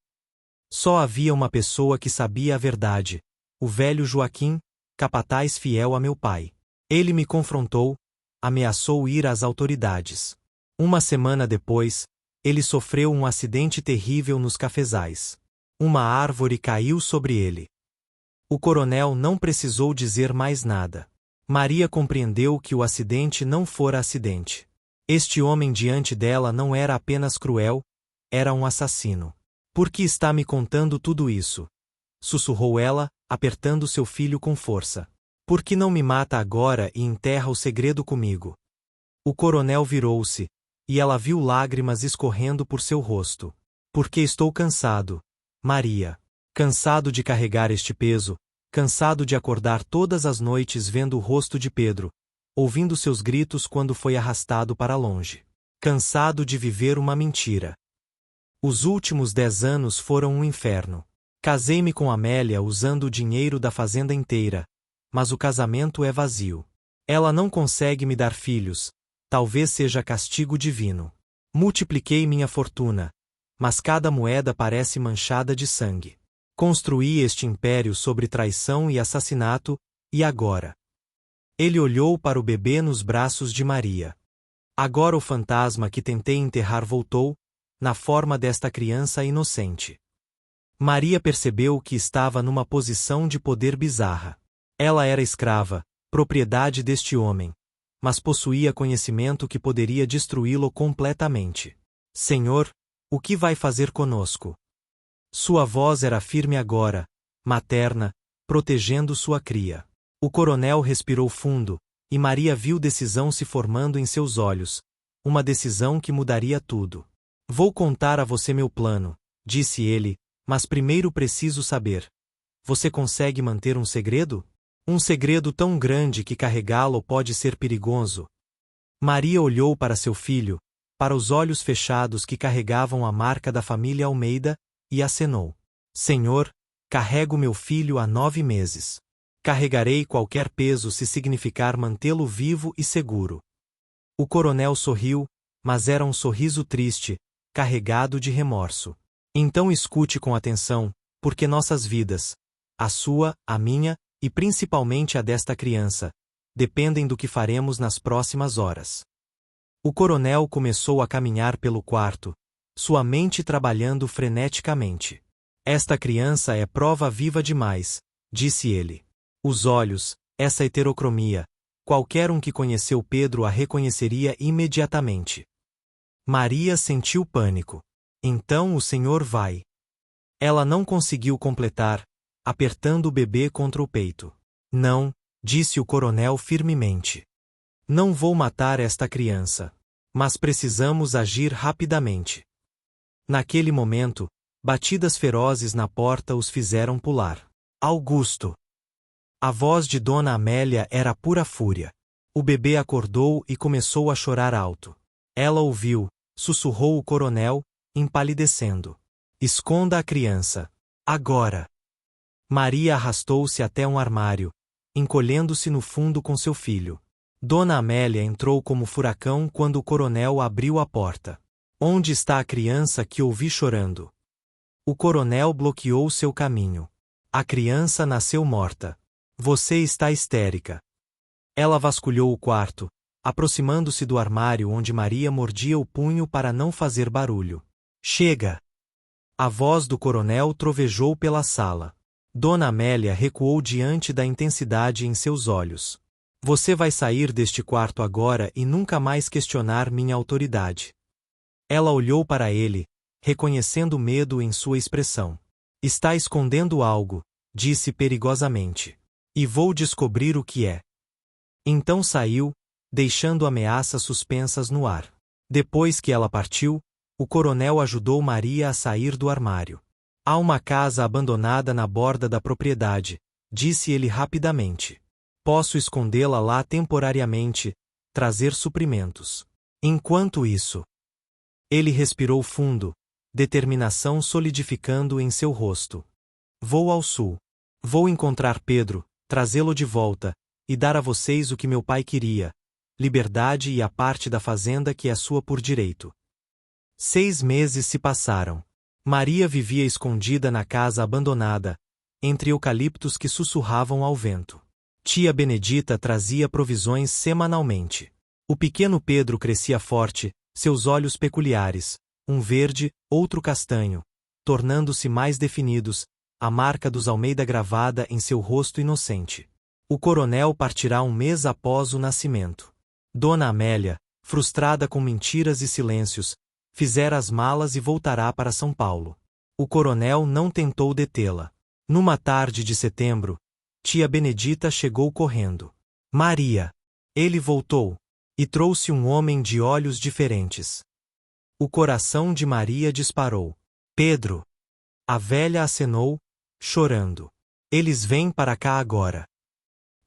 Só havia uma pessoa que sabia a verdade, o velho Joaquim, capataz fiel a meu pai. Ele me confrontou, ameaçou ir às autoridades. Uma semana depois, ele sofreu um acidente terrível nos cafezais. Uma árvore caiu sobre ele. O coronel não precisou dizer mais nada. Maria compreendeu que o acidente não fora acidente. Este homem diante dela não era apenas cruel, era um assassino. Por que está me contando tudo isso? Sussurrou ela, apertando seu filho com força. Por que não me mata agora e enterra o segredo comigo? O coronel virou-se, e ela viu lágrimas escorrendo por seu rosto. Porque estou cansado, Maria. Cansado de carregar este peso, cansado de acordar todas as noites vendo o rosto de Pedro, ouvindo seus gritos quando foi arrastado para longe. Cansado de viver uma mentira. Os últimos 10 anos foram um inferno. Casei-me com Amélia usando o dinheiro da fazenda inteira, mas o casamento é vazio. Ela não consegue me dar filhos, talvez seja castigo divino. Multipliquei minha fortuna, mas cada moeda parece manchada de sangue. Construí este império sobre traição e assassinato, e agora? Ele olhou para o bebê nos braços de Maria. Agora o fantasma que tentei enterrar voltou, na forma desta criança inocente. Maria percebeu que estava numa posição de poder bizarra. Ela era escrava, propriedade deste homem, mas possuía conhecimento que poderia destruí-lo completamente. Senhor, o que vai fazer conosco? Sua voz era firme agora, materna, protegendo sua cria. O coronel respirou fundo, e Maria viu decisão se formando em seus olhos, uma decisão que mudaria tudo. Vou contar a você meu plano, disse ele, mas primeiro preciso saber. Você consegue manter um segredo? Um segredo tão grande que carregá-lo pode ser perigoso. Maria olhou para seu filho, para os olhos fechados que carregavam a marca da família Almeida, e acenou. Senhor, carrego meu filho há 9 meses. Carregarei qualquer peso se significar mantê-lo vivo e seguro. O coronel sorriu, mas era um sorriso triste, carregado de remorso. Então escute com atenção, porque nossas vidas, a sua, a minha, e principalmente a desta criança, dependem do que faremos nas próximas horas. O coronel começou a caminhar pelo quarto, sua mente trabalhando freneticamente. Esta criança é prova viva demais, disse ele. Os olhos, essa heterocromia, qualquer um que conheceu Pedro a reconheceria imediatamente. Maria sentiu pânico. Então o senhor vai. Ela não conseguiu completar, apertando o bebê contra o peito. Não, disse o coronel firmemente. Não vou matar esta criança. Mas precisamos agir rapidamente. Naquele momento, batidas ferozes na porta os fizeram pular. Augusto! A voz de Dona Amélia era pura fúria. O bebê acordou e começou a chorar alto. Ela ouviu, sussurrou o coronel, empalidecendo. Esconda a criança. Agora! Maria arrastou-se até um armário, encolhendo-se no fundo com seu filho. Dona Amélia entrou como furacão quando o coronel abriu a porta. Onde está a criança que ouvi chorando? O coronel bloqueou seu caminho. A criança nasceu morta. Você está histérica. Ela vasculhou o quarto, aproximando-se do armário onde Maria mordia o punho para não fazer barulho. Chega! A voz do coronel trovejou pela sala. Dona Amélia recuou diante da intensidade em seus olhos. Você vai sair deste quarto agora e nunca mais questionar minha autoridade. Ela olhou para ele, reconhecendo medo em sua expressão. Está escondendo algo, disse perigosamente. E vou descobrir o que é. Então saiu, deixando ameaças suspensas no ar. Depois que ela partiu, o coronel ajudou Maria a sair do armário. Há uma casa abandonada na borda da propriedade, disse ele rapidamente. Posso escondê-la lá temporariamente, trazer suprimentos. Enquanto isso, ele respirou fundo, determinação solidificando em seu rosto. Vou ao sul. Vou encontrar Pedro, trazê-lo de volta, e dar a vocês o que meu pai queria, liberdade e a parte da fazenda que é sua por direito. 6 meses se passaram. Maria vivia escondida na casa abandonada, entre eucaliptos que sussurravam ao vento. Tia Benedita trazia provisões semanalmente. O pequeno Pedro crescia forte, seus olhos peculiares, um verde, outro castanho, tornando-se mais definidos, a marca dos Almeida gravada em seu rosto inocente. O coronel partirá um mês após o nascimento. Dona Amélia, frustrada com mentiras e silêncios, fizera as malas e voltará para São Paulo. O coronel não tentou detê-la. Numa tarde de setembro, tia Benedita chegou correndo. Maria! Ele voltou, e trouxe um homem de olhos diferentes. O coração de Maria disparou. Pedro! A velha acenou, chorando. Eles vêm para cá agora.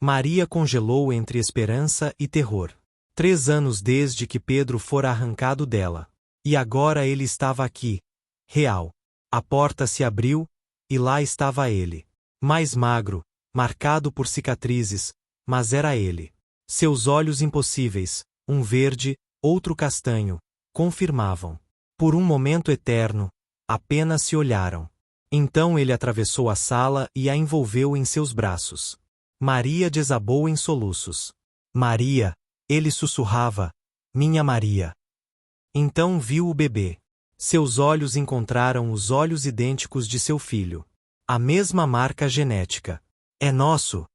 Maria congelou entre esperança e terror. 3 anos desde que Pedro fora arrancado dela. E agora ele estava aqui, real. A porta se abriu, e lá estava ele. Mais magro, marcado por cicatrizes, mas era ele. Seus olhos impossíveis, um verde, outro castanho, confirmavam. Por um momento eterno, apenas se olharam. Então ele atravessou a sala e a envolveu em seus braços. Maria desabou em soluços. Maria! Ele sussurrava. Minha Maria! Então viu o bebê. Seus olhos encontraram os olhos idênticos de seu filho. A mesma marca genética. É nosso!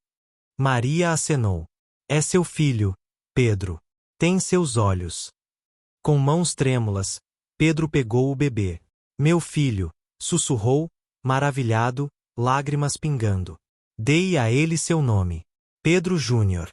Maria acenou. É seu filho, Pedro. Tem seus olhos. Com mãos trêmulas, Pedro pegou o bebê. Meu filho, sussurrou, maravilhado, lágrimas pingando. Dei a ele seu nome. Pedro Júnior.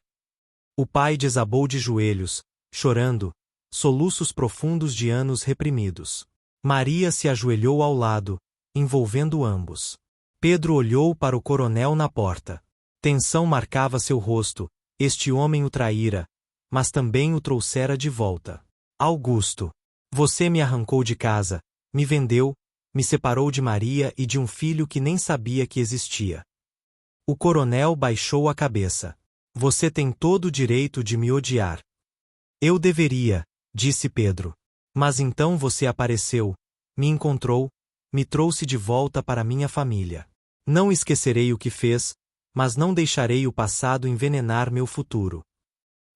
O pai desabou de joelhos, chorando, soluços profundos de anos reprimidos. Maria se ajoelhou ao lado, envolvendo ambos. Pedro olhou para o coronel na porta. Tensão marcava seu rosto, este homem o traíra, mas também o trouxera de volta. Augusto. Você me arrancou de casa, me vendeu, me separou de Maria e de um filho que nem sabia que existia. O coronel baixou a cabeça. Você tem todo o direito de me odiar. Eu deveria, disse Pedro. Mas então você apareceu, me encontrou, me trouxe de volta para minha família. Não esquecerei o que fez, mas não deixarei o passado envenenar meu futuro.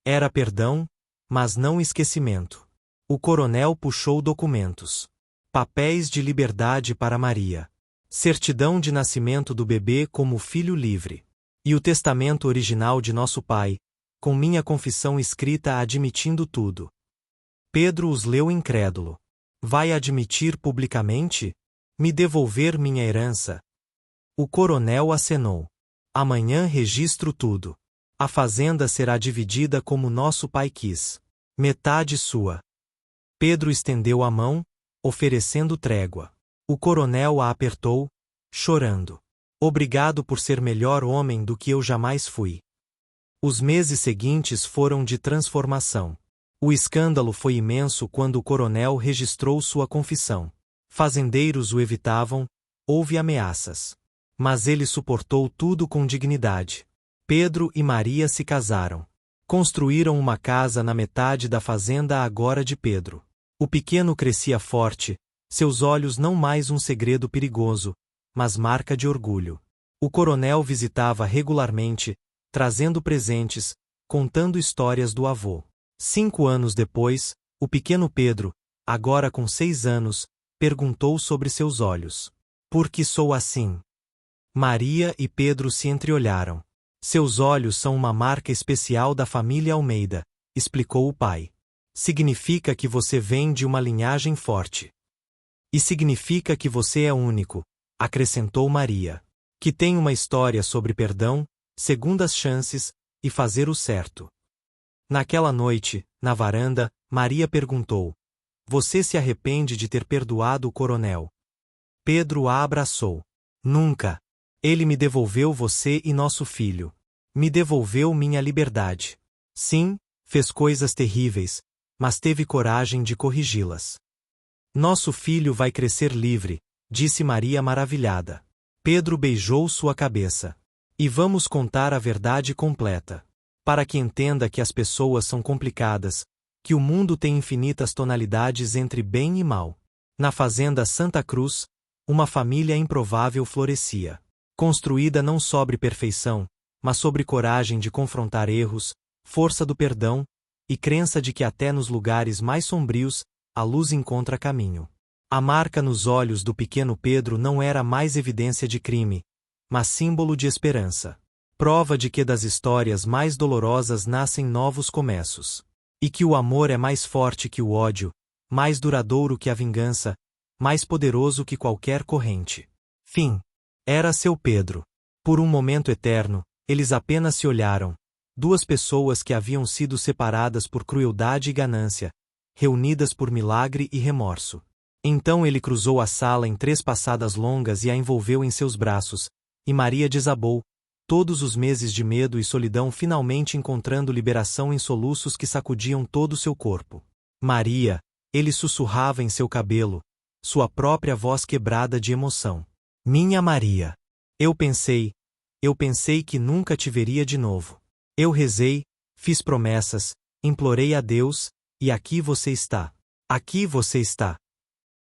Era perdão, mas não esquecimento. O coronel puxou documentos. Papéis de liberdade para Maria. Certidão de nascimento do bebê como filho livre. E o testamento original de nosso pai, com minha confissão escrita admitindo tudo. Pedro os leu incrédulo. Vai admitir publicamente? Me devolver minha herança? O coronel acenou. Amanhã registro tudo. A fazenda será dividida como nosso pai quis. Metade sua. Pedro estendeu a mão, oferecendo trégua. O coronel a apertou, chorando. Obrigado por ser melhor homem do que eu jamais fui. Os meses seguintes foram de transformação. O escândalo foi imenso quando o coronel registrou sua confissão. Fazendeiros o evitavam, houve ameaças. Mas ele suportou tudo com dignidade. Pedro e Maria se casaram. Construíram uma casa na metade da fazenda agora de Pedro. O pequeno crescia forte, seus olhos não mais um segredo perigoso, mas marca de orgulho. O coronel visitava regularmente, trazendo presentes, contando histórias do avô. 5 anos depois, o pequeno Pedro, agora com 6 anos, perguntou sobre seus olhos. Por que sou assim? Maria e Pedro se entreolharam. Seus olhos são uma marca especial da família Almeida, explicou o pai. Significa que você vem de uma linhagem forte. E significa que você é único, acrescentou Maria. Que tem uma história sobre perdão, segundas chances, e fazer o certo. Naquela noite, na varanda, Maria perguntou: Você se arrepende de ter perdoado o coronel? Pedro a abraçou. Nunca. Ele me devolveu você e nosso filho. Me devolveu minha liberdade. Sim, fez coisas terríveis, mas teve coragem de corrigi-las. Nosso filho vai crescer livre, disse Maria maravilhada. Pedro beijou sua cabeça. E vamos contar a verdade completa. Para que entenda que as pessoas são complicadas, que o mundo tem infinitas tonalidades entre bem e mal. Na fazenda Santa Cruz, uma família improvável florescia. Construída não sobre perfeição, mas sobre coragem de confrontar erros, força do perdão, e crença de que até nos lugares mais sombrios, a luz encontra caminho. A marca nos olhos do pequeno Pedro não era mais evidência de crime, mas símbolo de esperança. Prova de que das histórias mais dolorosas nascem novos começos. E que o amor é mais forte que o ódio, mais duradouro que a vingança, mais poderoso que qualquer corrente. Fim. Era seu Pedro. Por um momento eterno, eles apenas se olharam. Duas pessoas que haviam sido separadas por crueldade e ganância, reunidas por milagre e remorso. Então ele cruzou a sala em 3 passadas longas e a envolveu em seus braços, e Maria desabou, todos os meses de medo e solidão finalmente encontrando liberação em soluços que sacudiam todo o seu corpo. Maria, ele sussurrava em seu cabelo, sua própria voz quebrada de emoção. Minha Maria. Eu pensei que nunca te veria de novo. Eu rezei, fiz promessas, implorei a Deus, e aqui você está. Aqui você está.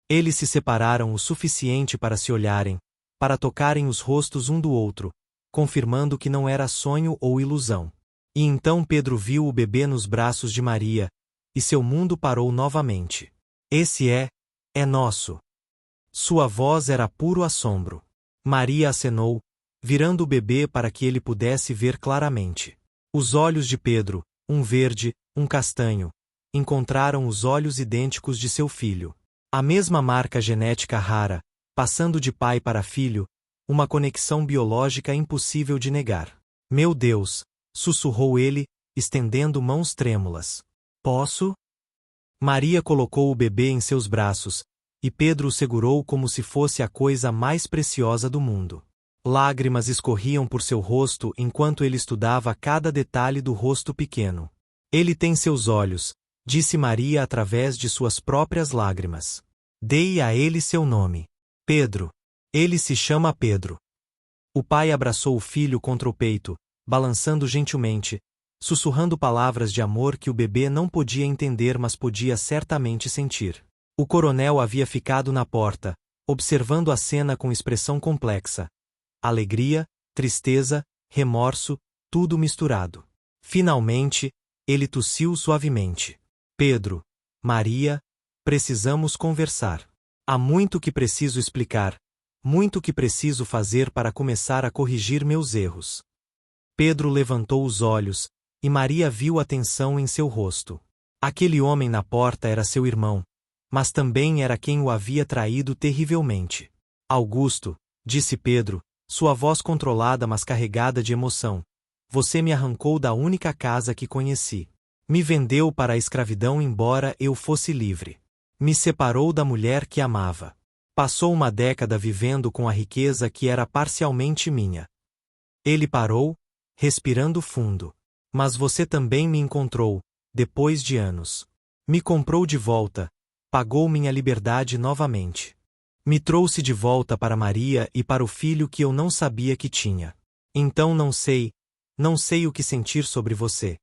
Eles se separaram o suficiente para se olharem, para tocarem os rostos um do outro, confirmando que não era sonho ou ilusão. E então Pedro viu o bebê nos braços de Maria, e seu mundo parou novamente. Esse é nosso. Sua voz era puro assombro. Maria acenou, virando o bebê para que ele pudesse ver claramente. Os olhos de Pedro, um verde, um castanho, encontraram os olhos idênticos de seu filho. A mesma marca genética rara, passando de pai para filho, uma conexão biológica impossível de negar. Meu Deus, sussurrou ele, estendendo mãos trêmulas. Posso? Maria colocou o bebê em seus braços, e Pedro o segurou como se fosse a coisa mais preciosa do mundo. Lágrimas escorriam por seu rosto enquanto ele estudava cada detalhe do rosto pequeno. Ele tem seus olhos, disse Maria através de suas próprias lágrimas. Dei a ele seu nome. Pedro. Ele se chama Pedro. O pai abraçou o filho contra o peito, balançando gentilmente, sussurrando palavras de amor que o bebê não podia entender, mas podia certamente sentir. O coronel havia ficado na porta, observando a cena com expressão complexa. Alegria, tristeza, remorso, tudo misturado. Finalmente, ele tossiu suavemente. Pedro, Maria, precisamos conversar. Há muito que preciso explicar, muito que preciso fazer para começar a corrigir meus erros. Pedro levantou os olhos, e Maria viu a tensão em seu rosto. Aquele homem na porta era seu irmão, mas também era quem o havia traído terrivelmente. Augusto, disse Pedro, sua voz controlada mas carregada de emoção, você me arrancou da única casa que conheci. Me vendeu para a escravidão embora eu fosse livre. Me separou da mulher que amava. Passou uma década vivendo com a riqueza que era parcialmente minha. Ele parou, respirando fundo. Mas você também me encontrou, depois de anos. Me comprou de volta, pagou minha liberdade novamente. Me trouxe de volta para Maria e para o filho que eu não sabia que tinha. Então não sei o que sentir sobre você.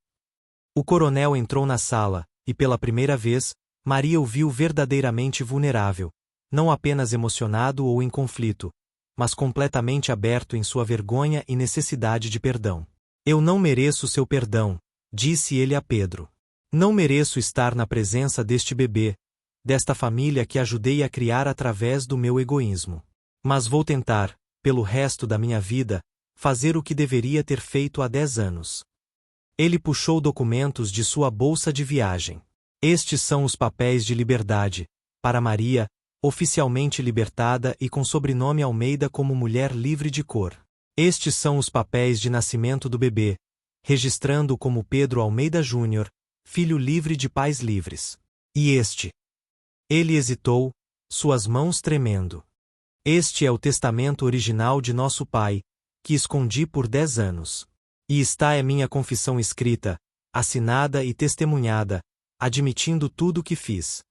O coronel entrou na sala, e pela primeira vez, Maria o viu verdadeiramente vulnerável, não apenas emocionado ou em conflito, mas completamente aberto em sua vergonha e necessidade de perdão. Eu não mereço seu perdão, disse ele a Pedro. Não mereço estar na presença deste bebê, desta família que ajudei a criar através do meu egoísmo. Mas vou tentar, pelo resto da minha vida, fazer o que deveria ter feito há 10 anos. Ele puxou documentos de sua bolsa de viagem. Estes são os papéis de liberdade, para Maria, oficialmente libertada e com sobrenome Almeida como mulher livre de cor. Estes são os papéis de nascimento do bebê, registrando como Pedro Almeida Júnior, filho livre de pais livres. E este? Ele hesitou, suas mãos tremendo. Este é o testamento original de nosso pai, que escondi por 10 anos. E está é minha confissão escrita, assinada e testemunhada, admitindo tudo o que fiz.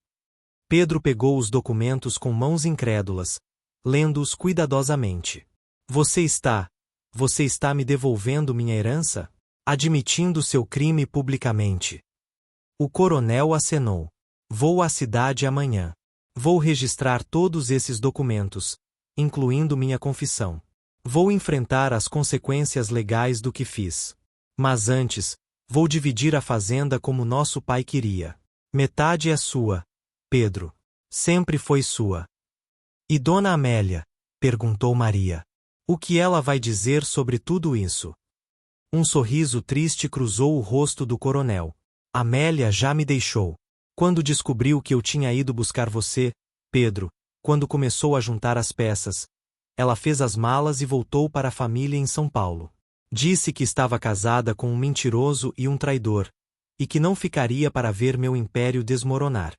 Pedro pegou os documentos com mãos incrédulas, lendo-os cuidadosamente. Você está me devolvendo minha herança? Admitindo seu crime publicamente. O coronel acenou. Vou à cidade amanhã. Vou registrar todos esses documentos, incluindo minha confissão. Vou enfrentar as consequências legais do que fiz. Mas antes, vou dividir a fazenda como nosso pai queria. Metade é sua, Pedro. Sempre foi sua. E Dona Amélia? Perguntou Maria. O que ela vai dizer sobre tudo isso? Um sorriso triste cruzou o rosto do coronel. Amélia já me deixou. Quando descobriu que eu tinha ido buscar você, Pedro, quando começou a juntar as peças, ela fez as malas e voltou para a família em São Paulo. Disse que estava casada com um mentiroso e um traidor, e que não ficaria para ver meu império desmoronar.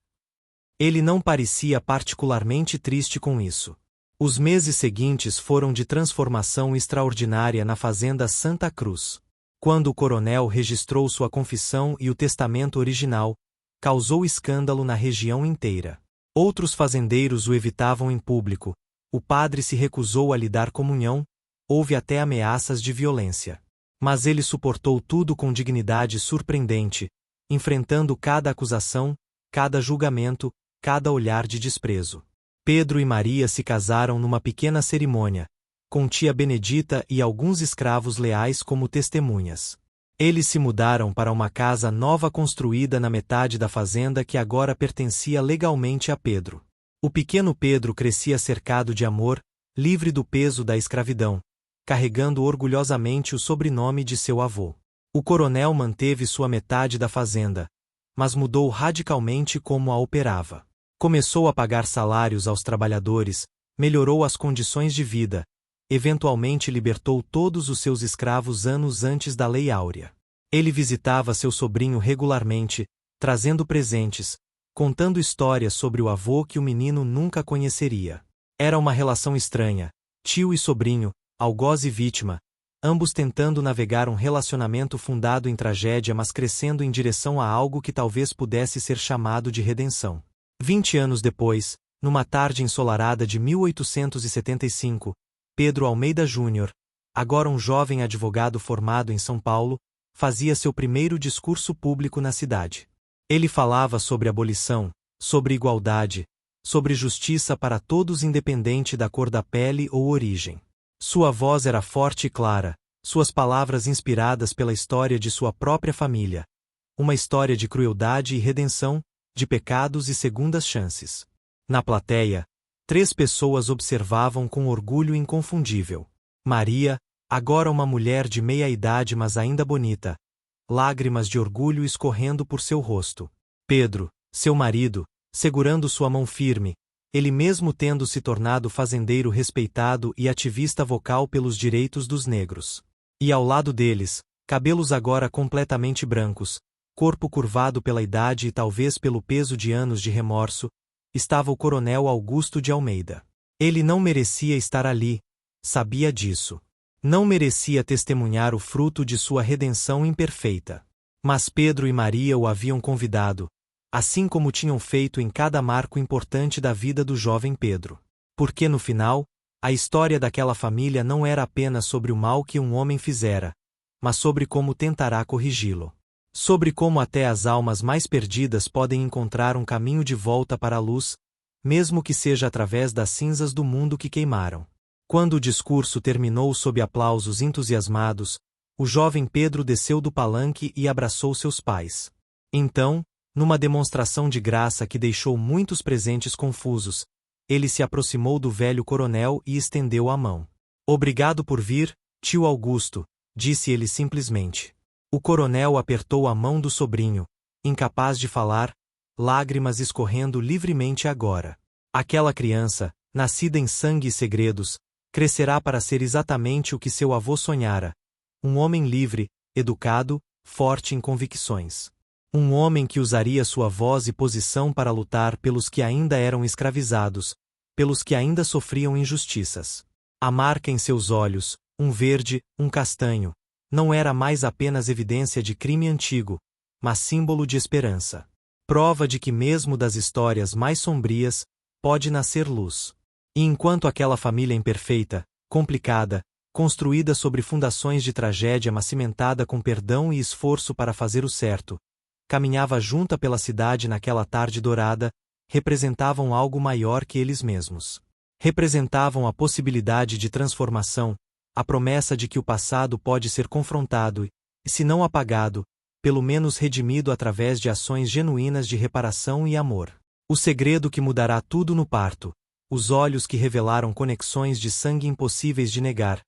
Ele não parecia particularmente triste com isso. Os meses seguintes foram de transformação extraordinária na fazenda Santa Cruz. Quando o coronel registrou sua confissão e o testamento original, causou escândalo na região inteira. Outros fazendeiros o evitavam em público, o padre se recusou a lhe dar comunhão, houve até ameaças de violência. Mas ele suportou tudo com dignidade surpreendente, enfrentando cada acusação, cada julgamento, cada olhar de desprezo. Pedro e Maria se casaram numa pequena cerimônia, com tia Benedita e alguns escravos leais como testemunhas. Eles se mudaram para uma casa nova construída na metade da fazenda que agora pertencia legalmente a Pedro. O pequeno Pedro crescia cercado de amor, livre do peso da escravidão, carregando orgulhosamente o sobrenome de seu avô. O coronel manteve sua metade da fazenda, mas mudou radicalmente como a operava. Começou a pagar salários aos trabalhadores, melhorou as condições de vida, eventualmente libertou todos os seus escravos anos antes da Lei Áurea. Ele visitava seu sobrinho regularmente, trazendo presentes, contando histórias sobre o avô que o menino nunca conheceria. Era uma relação estranha, tio e sobrinho, algoz e vítima, ambos tentando navegar um relacionamento fundado em tragédia mas crescendo em direção a algo que talvez pudesse ser chamado de redenção. 20 anos depois, numa tarde ensolarada de 1875, Pedro Almeida Júnior, agora um jovem advogado formado em São Paulo, fazia seu primeiro discurso público na cidade. Ele falava sobre abolição, sobre igualdade, sobre justiça para todos independente da cor da pele ou origem. Sua voz era forte e clara, suas palavras inspiradas pela história de sua própria família. Uma história de crueldade e redenção, de pecados e segundas chances. Na plateia, 3 pessoas observavam com orgulho inconfundível. Maria, agora uma mulher de meia-idade mas ainda bonita, lágrimas de orgulho escorrendo por seu rosto. Pedro, seu marido, segurando sua mão firme, ele mesmo tendo se tornado fazendeiro respeitado e ativista vocal pelos direitos dos negros. E ao lado deles, cabelos agora completamente brancos, corpo curvado pela idade e talvez pelo peso de anos de remorso, estava o coronel Augusto de Almeida. Ele não merecia estar ali, sabia disso. Não merecia testemunhar o fruto de sua redenção imperfeita. Mas Pedro e Maria o haviam convidado, assim como tinham feito em cada marco importante da vida do jovem Pedro. Porque no final, a história daquela família não era apenas sobre o mal que um homem fizera, mas sobre como tentará corrigi-lo. Sobre como até as almas mais perdidas podem encontrar um caminho de volta para a luz, mesmo que seja através das cinzas do mundo que queimaram. Quando o discurso terminou sob aplausos entusiasmados, o jovem Pedro desceu do palanque e abraçou seus pais. Então, numa demonstração de graça que deixou muitos presentes confusos, ele se aproximou do velho coronel e estendeu a mão. "Obrigado por vir, tio Augusto", disse ele simplesmente. O coronel apertou a mão do sobrinho, incapaz de falar, lágrimas escorrendo livremente agora. Aquela criança, nascida em sangue e segredos, crescerá para ser exatamente o que seu avô sonhara: um homem livre, educado, forte em convicções. Um homem que usaria sua voz e posição para lutar pelos que ainda eram escravizados, pelos que ainda sofriam injustiças. A marca em seus olhos, um verde, um castanho, não era mais apenas evidência de crime antigo, mas símbolo de esperança. Prova de que mesmo das histórias mais sombrias, pode nascer luz. E enquanto aquela família imperfeita, complicada, construída sobre fundações de tragédia mas cimentada com perdão e esforço para fazer o certo, caminhava junta pela cidade naquela tarde dourada, representavam algo maior que eles mesmos. Representavam a possibilidade de transformação, a promessa de que o passado pode ser confrontado e, se não apagado, pelo menos redimido através de ações genuínas de reparação e amor. O segredo que mudará tudo no parto, os olhos que revelaram conexões de sangue impossíveis de negar,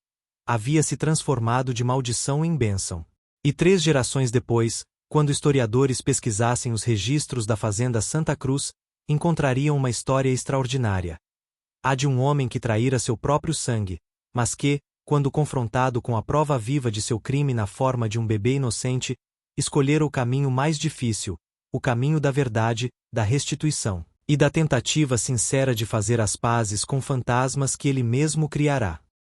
havia se transformado de maldição em bênção. E 3 gerações depois, quando historiadores pesquisassem os registros da fazenda Santa Cruz, encontrariam uma história extraordinária. A de um homem que traíra seu próprio sangue, mas que, quando confrontado com a prova viva de seu crime na forma de um bebê inocente, escolhera o caminho mais difícil, o caminho da verdade, da restituição, e da tentativa sincera de fazer as pazes com fantasmas que ele mesmo criará.